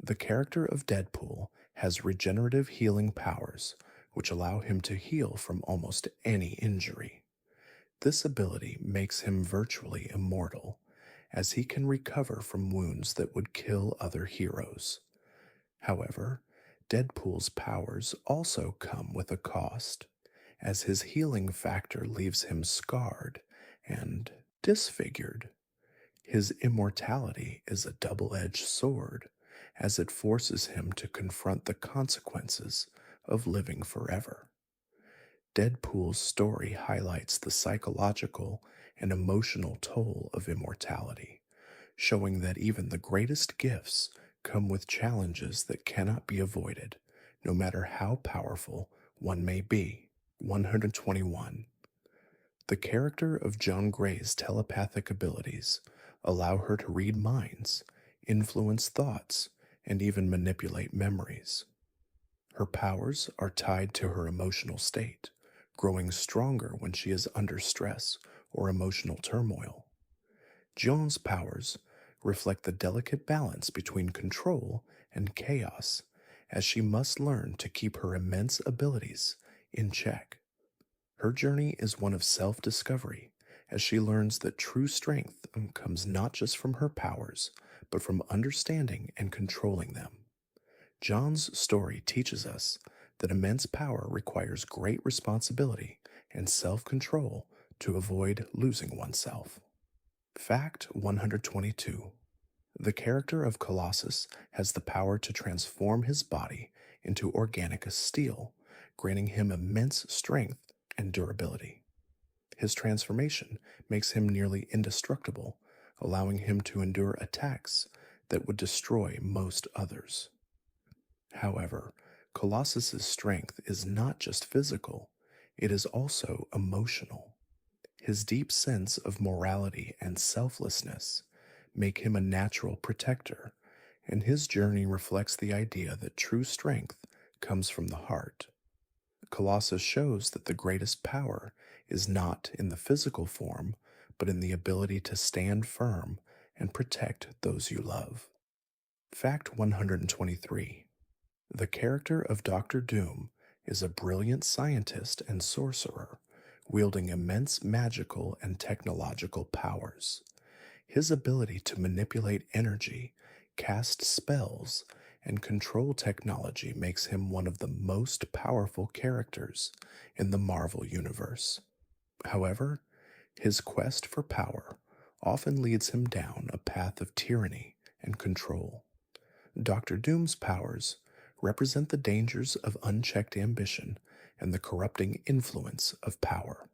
The character of Deadpool has regenerative healing powers, which allow him to heal from almost any injury. This ability makes him virtually immortal, as he can recover from wounds that would kill other heroes. However, Deadpool's powers also come with a cost, as his healing factor leaves him scarred and disfigured. His immortality is a double-edged sword, as it forces him to confront the consequences of living forever. Deadpool's story highlights the psychological and emotional toll of immortality, showing that even the greatest gifts come with challenges that cannot be avoided, no matter how powerful one may be. 121. The character of Joan Grey's telepathic abilities allow her to read minds, influence thoughts, and even manipulate memories. Her powers are tied to her emotional state, growing stronger when she is under stress or emotional turmoil. Joan's powers reflect the delicate balance between control and chaos, as she must learn to keep her immense abilities in check. Her journey is one of self discovery, as she learns that true strength comes not just from her powers, but from understanding and controlling them. John's story teaches us that immense power requires great responsibility and self control to avoid losing oneself. Fact 122. The character of Colossus has the power to transform his body into organic steel, granting him immense strength and durability. His transformation makes him nearly indestructible, allowing him to endure attacks that would destroy most others. However, Colossus's strength is not just physical, it is also emotional. His deep sense of morality and selflessness make him a natural protector, and his journey reflects the idea that true strength comes from the heart. Colossus shows that the greatest power is not in the physical form, but in the ability to stand firm and protect those you love. Fact 123. The character of Doctor Doom is a brilliant scientist and sorcerer, wielding immense magical and technological powers. His ability to manipulate energy, cast spells, and control technology makes him one of the most powerful characters in the Marvel Universe. However, his quest for power often leads him down a path of tyranny and control. Doctor Doom's powers represent the dangers of unchecked ambition and the corrupting influence of power.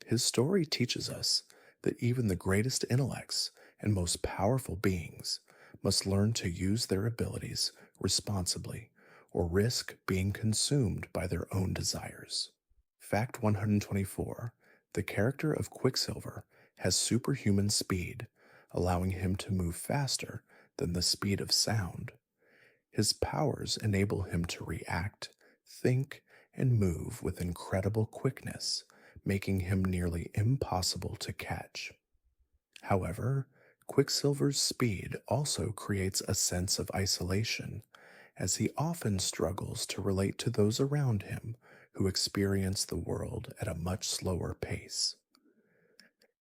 His story teaches us that even the greatest intellects and most powerful beings must learn to use their abilities responsibly or risk being consumed by their own desires. Fact 124. The character of Quicksilver has superhuman speed, allowing him to move faster than the speed of sound. His powers enable him to react, think, and move with incredible quickness, making him nearly impossible to catch. However, Quicksilver's speed also creates a sense of isolation, as he often struggles to relate to those around him who experience the world at a much slower pace.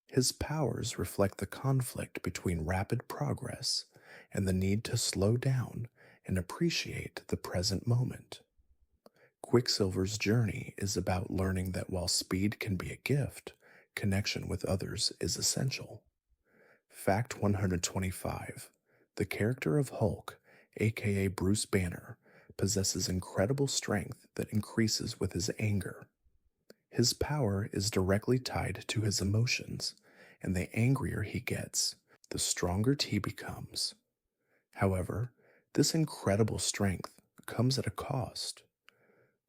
His powers reflect the conflict between rapid progress and the need to slow down and appreciate the present moment. Quicksilver's journey is about learning that while speed can be a gift, connection with others is essential. Fact 125. The character of Hulk, aka Bruce Banner, possesses incredible strength that increases with his anger. His power is directly tied to his emotions, and the angrier he gets, the stronger he becomes. However, this incredible strength comes at a cost.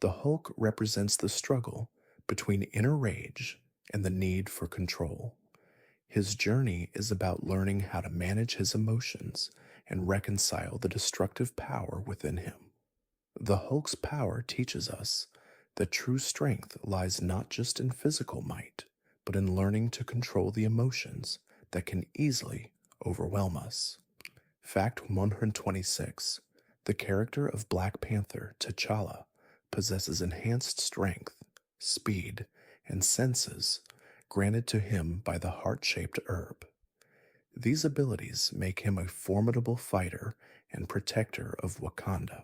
The Hulk represents the struggle between inner rage and the need for control. His journey is about learning how to manage his emotions and reconcile the destructive power within him. The Hulk's power teaches us that true strength lies not just in physical might, but in learning to control the emotions that can easily overwhelm us. Fact 126. The character of Black Panther, T'Challa, possesses enhanced strength, speed, and senses granted to him by the heart-shaped herb. These abilities make him a formidable fighter and protector of Wakanda.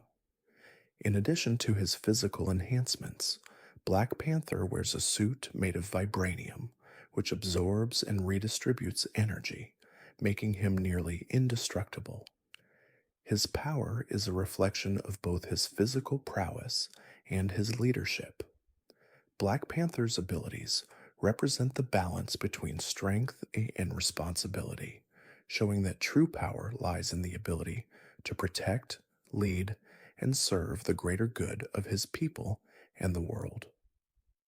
In addition to his physical enhancements, Black Panther wears a suit made of vibranium, which absorbs and redistributes energy, making him nearly indestructible. His power is a reflection of both his physical prowess and his leadership. Black Panther's abilities represent the balance between strength and responsibility, showing that true power lies in the ability to protect, lead, and serve the greater good of his people and the world.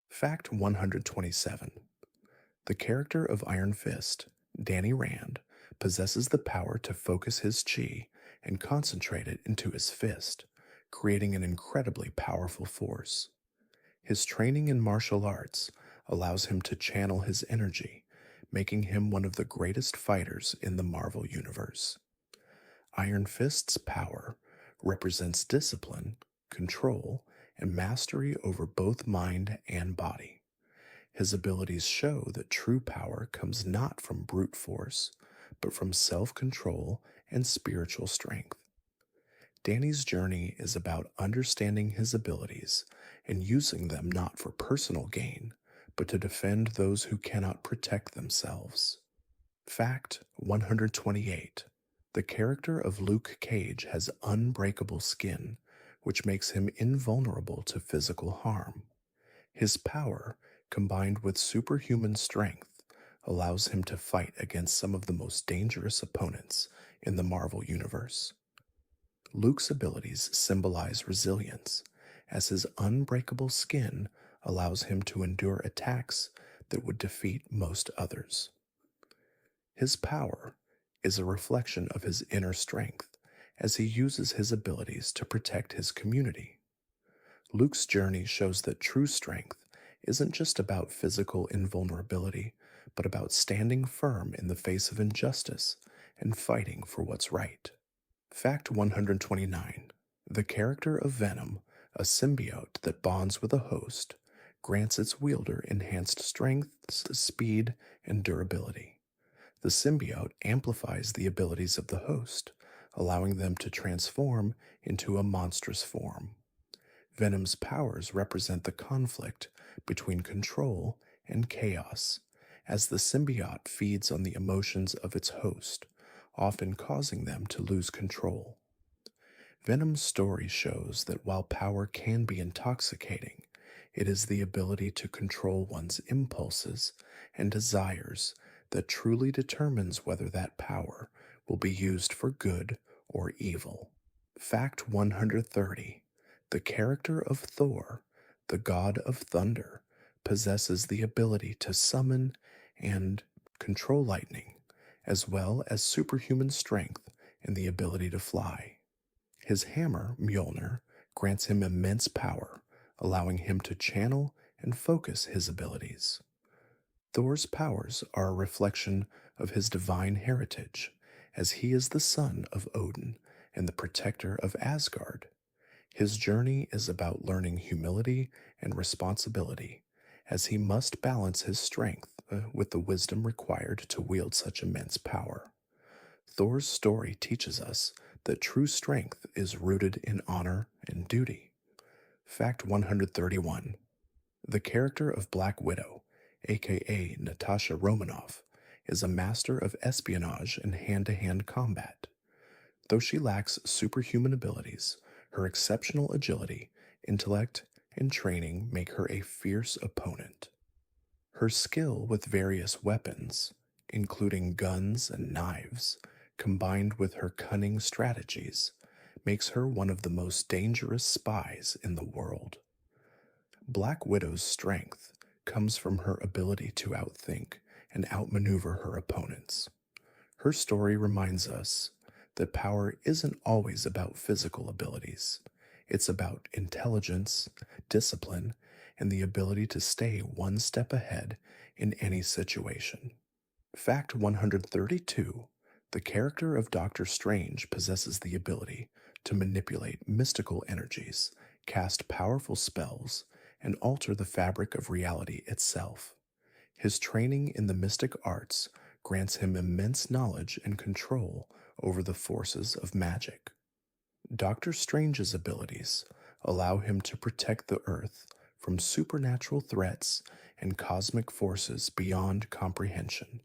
Fact 127. The character of Iron Fist, Danny Rand, possesses the power to focus his chi and concentrate it into his fist, creating an incredibly powerful force. His training in martial arts allows him to channel his energy, making him one of the greatest fighters in the Marvel Universe. Iron Fist's power represents discipline, control, and mastery over both mind and body. His abilities show that true power comes not from brute force, but from self control and spiritual strength. Danny's journey is about understanding his abilities and using them not for personal gain, but to defend those who cannot protect themselves. Fact 128. The character of Luke Cage has unbreakable skin, which makes him invulnerable to physical harm. His power, combined with superhuman strength, allows him to fight against some of the most dangerous opponents in the Marvel Universe. Luke's abilities symbolize resilience, as his unbreakable skin allows him to endure attacks that would defeat most others. His power is a reflection of his inner strength as he uses his abilities to protect his community. Luke's journey shows that true strength isn't just about physical invulnerability, but about standing firm in the face of injustice and fighting for what's right. Fact 129. The character of Venom, a symbiote that bonds with a host, grants its wielder enhanced strength, speed, and durability. The symbiote amplifies the abilities of the host, allowing them to transform into a monstrous form. Venom's powers represent the conflict between control and chaos, as the symbiote feeds on the emotions of its host, often causing them to lose control. Venom's story shows that while power can be intoxicating, it is the ability to control one's impulses and desires that truly determines whether that power will be used for good or evil. Fact 130. The character of Thor, the god of thunder, possesses the ability to summon and control lightning, as well as superhuman strength and the ability to fly. His hammer, Mjolnir, grants him immense power, allowing him to channel and focus his abilities. Thor's powers are a reflection of his divine heritage, as he is the son of Odin and the protector of Asgard. His journey is about learning humility and responsibility, as he must balance his strength with the wisdom required to wield such immense power. Thor's story teaches us that true strength is rooted in honor and duty. Fact 131. The character of Black Widow, aka Natasha Romanoff, is a master of espionage and hand-to-hand combat. Though she lacks superhuman abilities, her exceptional agility, intellect, and training make her a fierce opponent. Her skill with various weapons, including guns and knives, combined with her cunning strategies, makes her one of the most dangerous spies in the world. Black Widow's strength comes from her ability to outthink and outmaneuver her opponents. Her story reminds us that power isn't always about physical abilities. It's about intelligence, discipline, and the ability to stay one step ahead in any situation. Fact 132. The character of Doctor Strange possesses the ability to manipulate mystical energies, cast powerful spells, and alter the fabric of reality itself. His training in the mystic arts grants him immense knowledge and control over the forces of magic. Doctor Strange's abilities allow him to protect the Earth from supernatural threats and cosmic forces beyond comprehension.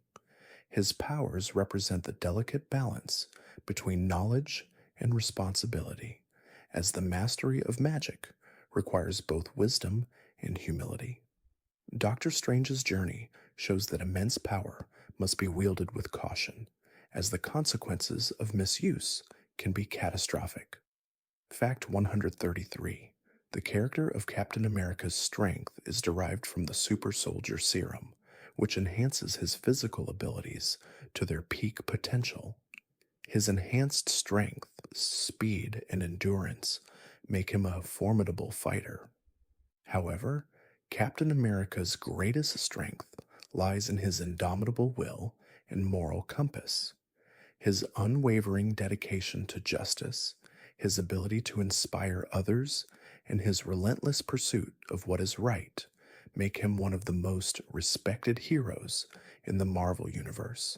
His powers represent the delicate balance between knowledge and responsibility, as the mastery of magic requires both wisdom and humility. Doctor Strange's journey shows that immense power must be wielded with caution, as the consequences of misuse can be catastrophic. Fact 133. The character of Captain America's strength is derived from the super soldier serum, which enhances his physical abilities to their peak potential. His enhanced strength, speed, and endurance make him a formidable fighter. However, Captain America's greatest strength lies in his indomitable will and moral compass. His unwavering dedication to justice, his ability to inspire others, and his relentless pursuit of what is right make him one of the most respected heroes in the Marvel Universe.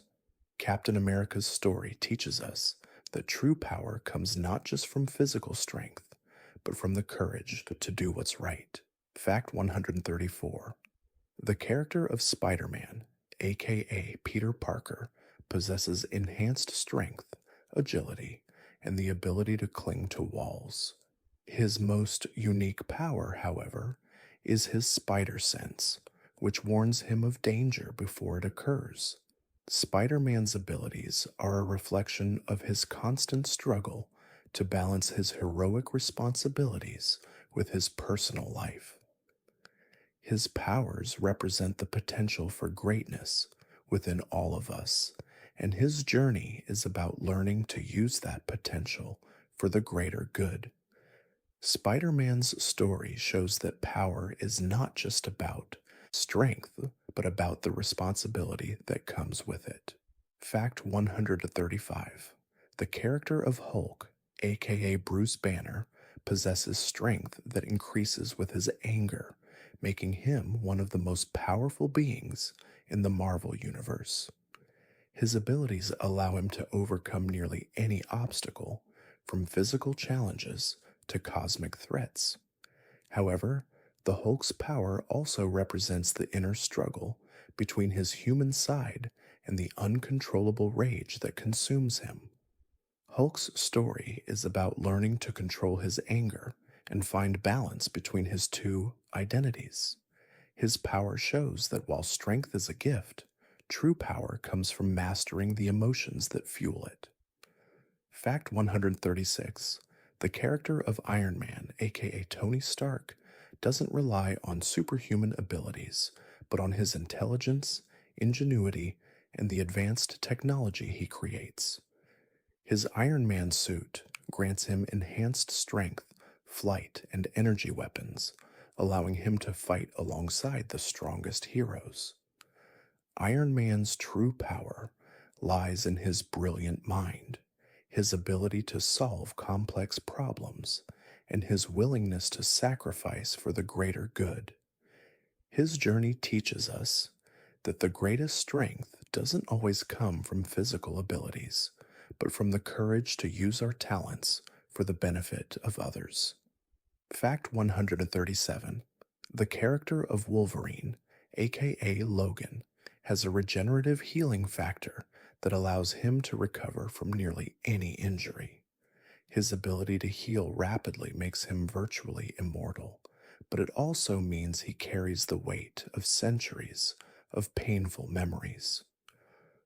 Captain America's story teaches us that true power comes not just from physical strength, but from the courage to do what's right. Fact 134. The character of Spider Man, aka Peter Parker, possesses enhanced strength, agility, and the ability to cling to walls. His most unique power, however, is his spider sense, which warns him of danger before it occurs. Spider Man's abilities are a reflection of his constant struggle to balance his heroic responsibilities with his personal life. His powers represent the potential for greatness within all of us, and his journey is about learning to use that potential for the greater good. Spider Man's story shows that power is not just about strength, but about the responsibility that comes with it. Fact 135. The character of Hulk, aka Bruce Banner, possesses strength that increases with his anger, making him one of the most powerful beings in the Marvel Universe. His abilities allow him to overcome nearly any obstacle, from physical challenges to cosmic threats. However, the Hulk's power also represents the inner struggle between his human side and the uncontrollable rage that consumes him. Hulk's story is about learning to control his anger and find balance between his two identities. His power shows that while strength is a gift, true power comes from mastering the emotions that fuel it. Fact 136. The character of Iron Man, aka Tony Stark, doesn't rely on superhuman abilities, but on his intelligence, ingenuity, and the advanced technology he creates. His Iron Man suit grants him enhanced strength, flight, and energy weapons, allowing him to fight alongside the strongest heroes. Iron Man's true power lies in his brilliant mind, his ability to solve complex problems, and his willingness to sacrifice for the greater good. His journey teaches us that the greatest strength doesn't always come from physical abilities, but from the courage to use our talents for the benefit of others. Fact 137. The character of Wolverine, aka Logan, has a regenerative healing factor that allows him to recover from nearly any injury. His ability to heal rapidly makes him virtually immortal, but it also means he carries the weight of centuries of painful memories.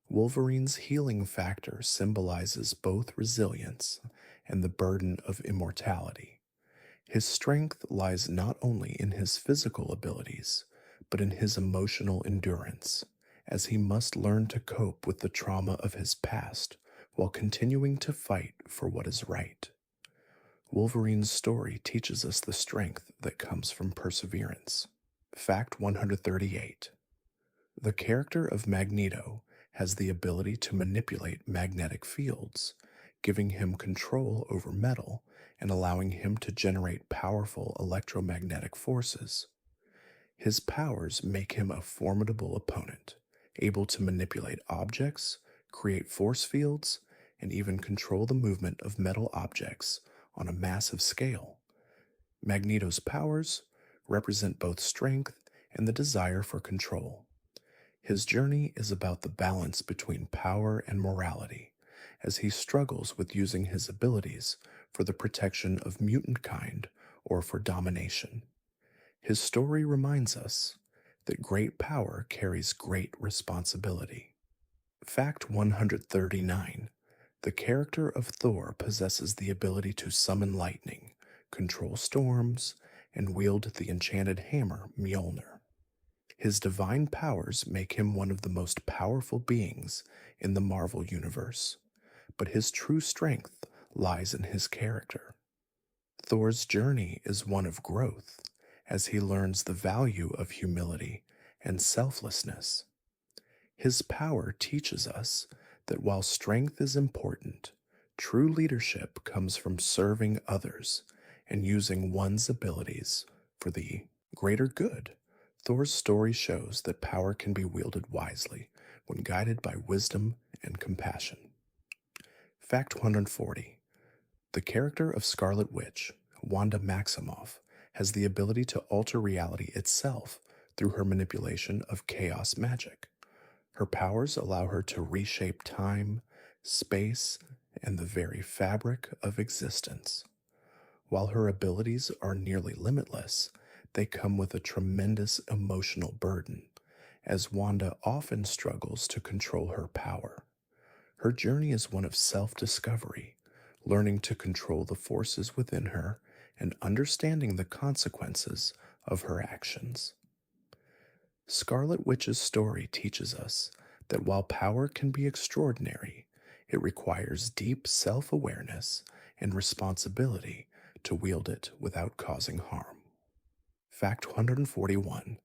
Wolverine's healing factor symbolizes both resilience and the burden of immortality. His strength lies not only in his physical abilities, but in his emotional endurance, as he must learn to cope with the trauma of his past while continuing to fight for what is right. Wolverine's story teaches us the strength that comes from perseverance. Fact 138. The character of Magneto has the ability to manipulate magnetic fields, giving him control over metal and allowing him to generate powerful electromagnetic forces. His powers make him a formidable opponent, able to manipulate objects, create force fields, and even control the movement of metal objects on a massive scale. Magneto's powers represent both strength and the desire for control. His journey is about the balance between power and morality, as he struggles with using his abilities for the protection of mutant kind or for domination. His story reminds us that great power carries great responsibility. Fact 139. The character of Thor possesses the ability to summon lightning, control storms, and wield the enchanted hammer Mjolnir. His divine powers make him one of the most powerful beings in the Marvel Universe, but his true strength lies in his character. Thor's journey is one of growth as he learns the value of humility and selflessness. His power teaches us that while strength is important, true leadership comes from serving others and using one's abilities for the greater good. Thor's story shows that power can be wielded wisely when guided by wisdom and compassion. Fact 140. The character of Scarlet Witch, Wanda Maximoff, has the ability to alter reality itself through her manipulation of chaos magic. Her powers allow her to reshape time, space, and the very fabric of existence. While her abilities are nearly limitless, they come with a tremendous emotional burden, as Wanda often struggles to control her power. Her journey is one of self discovery, learning to control the forces within her and understanding the consequences of her actions. Scarlet Witch's story teaches us that while power can be extraordinary, it requires deep self awareness and responsibility to wield it without causing harm. Fact 141.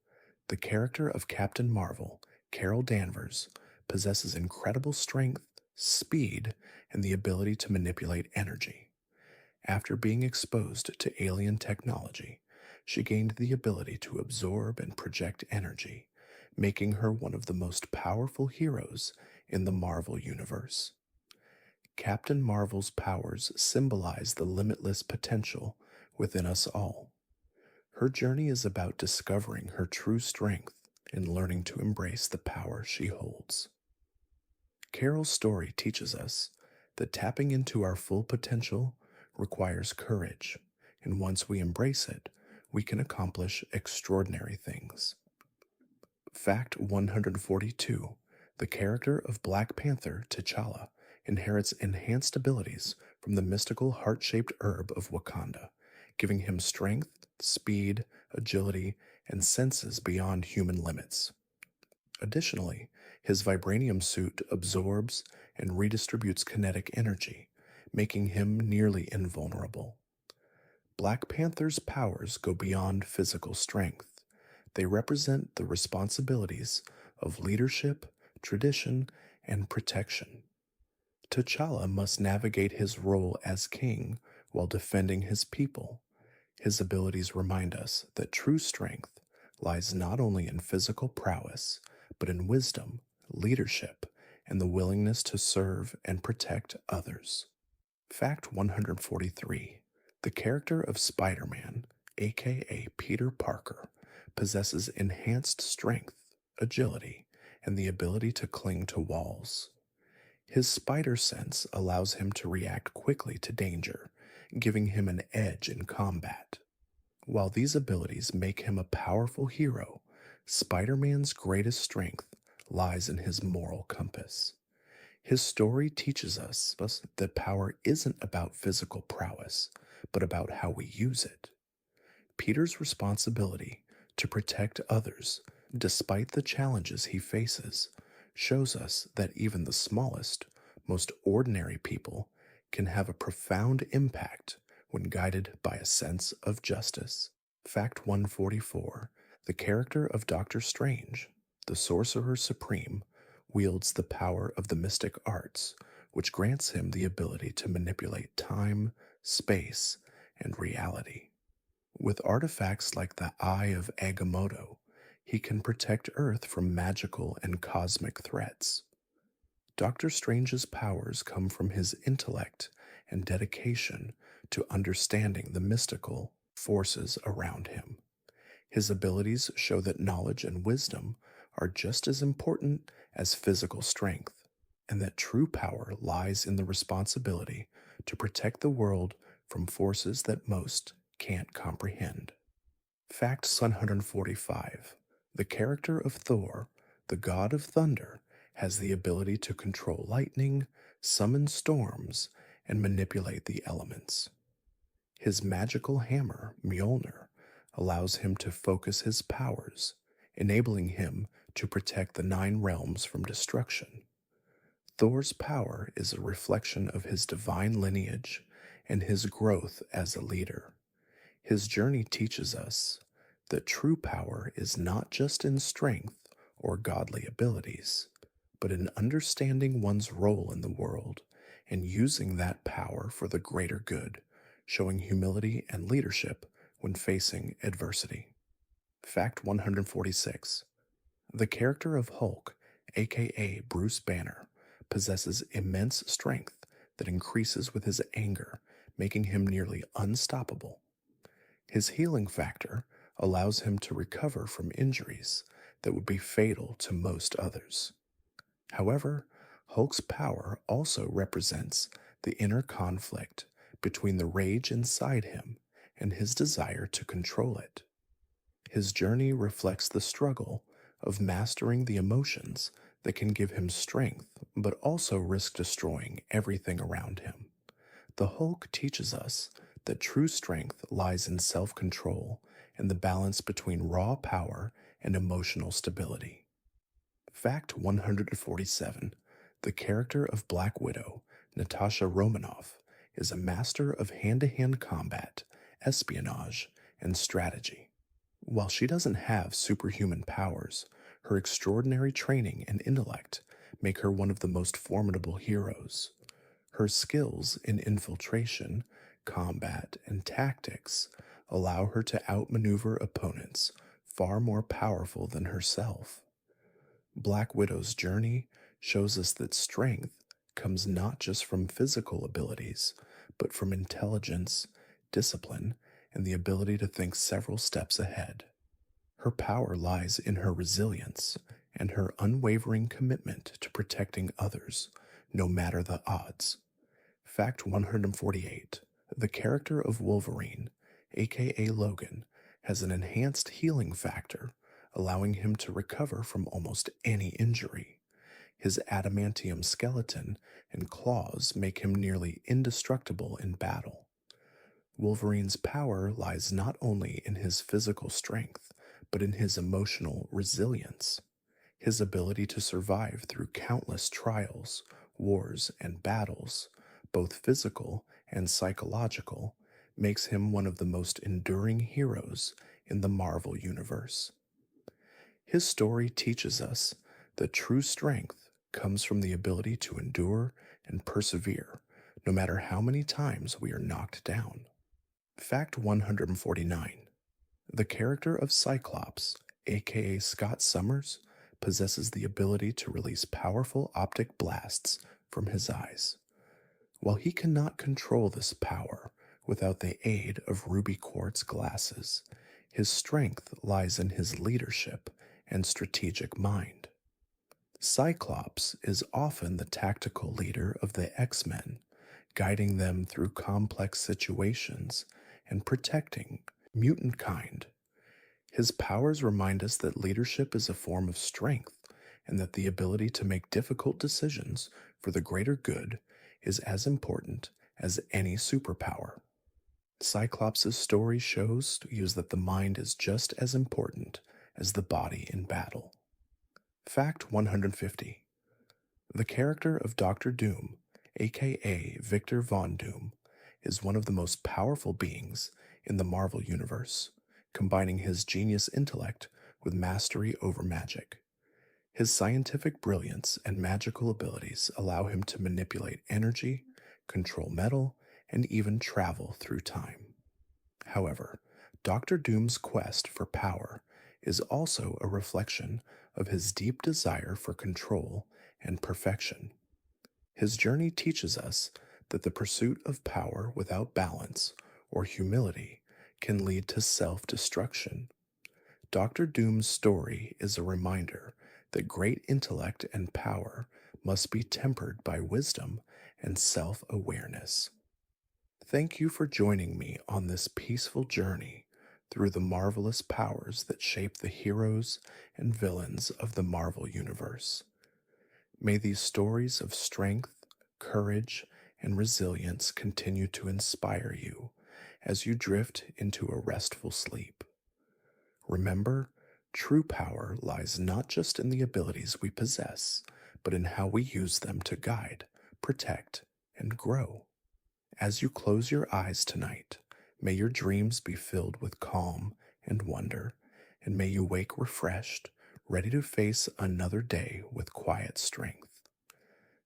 The character of Captain Marvel, Carol Danvers, possesses incredible strength, speed, and the ability to manipulate energy. After being exposed to alien technology, she gained the ability to absorb and project energy, making her one of the most powerful heroes in the Marvel Universe. Captain Marvel's powers symbolize the limitless potential within us all. Her journey is about discovering her true strength and learning to embrace the power she holds. Carol's story teaches us that tapping into our full potential requires courage, and once we embrace it, we can accomplish extraordinary things. Fact 142. The character of Black Panther, T'Challa, inherits enhanced abilities from the mystical heart-shaped herb of Wakanda, giving him strength, speed, agility, and senses beyond human limits. Additionally, his vibranium suit absorbs and redistributes kinetic energy, making him nearly invulnerable. Black Panther's powers go beyond physical strength. They represent the responsibilities of leadership, tradition, and protection. T'Challa must navigate his role as king while defending his people. His abilities remind us that true strength lies not only in physical prowess, but in wisdom, leadership, and the willingness to serve and protect others. Fact 143. The character of Spider-Man, aka Peter Parker, possesses enhanced strength, agility, and the ability to cling to walls. His spider sense allows him to react quickly to danger, giving him an edge in combat. While these abilities make him a powerful hero, Spider-Man's greatest strength lies in his moral compass. His story teaches us that power isn't about physical prowess, but about how we use it. Peter's responsibility to protect others, despite the challenges he faces, shows us that even the smallest, most ordinary people can have a profound impact when guided by a sense of justice. Fact 144. The character of Doctor Strange, the Sorcerer Supreme, wields the power of the mystic arts, which grants him the ability to manipulate time, space, and reality. With artifacts like the Eye of Agamotto, he can protect Earth from magical and cosmic threats. Doctor Strange's powers come from his intellect and dedication to understanding the mystical forces around him. His abilities show that knowledge and wisdom are just as important as physical strength, and that true power lies in the responsibility to protect the world from forces that most can't comprehend. Fact 145. The character of Thor, the god of thunder, has the ability to control lightning, summon storms, and manipulate the elements. His magical hammer, Mjolnir, allows him to focus his powers, enabling him to protect the nine realms from destruction. Thor's power is a reflection of his divine lineage and his growth as a leader. His journey teaches us that true power is not just in strength or godly abilities, but in understanding one's role in the world and using that power for the greater good, showing humility and leadership when facing adversity. Fact 146. The character of Hulk, aka Bruce Banner, possesses immense strength that increases with his anger, making him nearly unstoppable. His healing factor allows him to recover from injuries that would be fatal to most others. However, Hulk's power also represents the inner conflict between the rage inside him and his desire to control it. His journey reflects the struggle of mastering the emotions that can give him strength but also risk destroying everything around him. The Hulk teaches us that true strength lies in self control and the balance between raw power and emotional stability. Fact 147. The character of Black Widow, Natasha Romanoff, is a master of hand to hand combat, espionage, and strategy. While she doesn't have superhuman powers, her extraordinary training and intellect make her one of the most formidable heroes. Her skills in infiltration, combat, and tactics allow her to outmaneuver opponents far more powerful than herself. Black Widow's journey shows us that strength comes not just from physical abilities, but from intelligence, discipline, and the ability to think several steps ahead. Her power lies in her resilience and her unwavering commitment to protecting others, no matter the odds. Fact 148. The character of Wolverine, aka Logan, has an enhanced healing factor, allowing him to recover from almost any injury. His adamantium skeleton and claws make him nearly indestructible in battle. Wolverine's power lies not only in his physical strength, but in his emotional resilience. His ability to survive through countless trials, wars, and battles, both physical and psychological, makes him one of the most enduring heroes in the Marvel Universe. His story teaches us that true strength comes from the ability to endure and persevere, no matter how many times we are knocked down. Fact 149. The character of Cyclops, aka Scott Summers, possesses the ability to release powerful optic blasts from his eyes. While he cannot control this power without the aid of ruby quartz glasses, his strength lies in his leadership and strategic mind. Cyclops is often the tactical leader of the X-Men, guiding them through complex situations and protecting mutant kind. His powers remind us that leadership is a form of strength and that the ability to make difficult decisions for the greater good is as important as any superpower. Cyclops' story shows to use that the mind is just as important as the body in battle. Fact 150. The character of Doctor Doom, aka Victor Von Doom, is one of the most powerful beings in the Marvel Universe, combining his genius intellect with mastery over magic. His scientific brilliance and magical abilities allow him to manipulate energy, control metal, and even travel through time. However, Doctor Doom's quest for power is also a reflection of his deep desire for control and perfection. His journey teaches us that the pursuit of power without balance or humility can lead to self-destruction. Doctor Doom's story is a reminder that great intellect and power must be tempered by wisdom and self-awareness. Thank you for joining me on this peaceful journey through the marvelous powers that shape the heroes and villains of the Marvel Universe. May these stories of strength, courage, and resilience continue to inspire you as you drift into a restful sleep. Remember, true power lies not just in the abilities we possess, but in how we use them to guide, protect, and grow. As you close your eyes tonight, may your dreams be filled with calm and wonder, and may you wake refreshed, ready to face another day with quiet strength.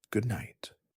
Good night.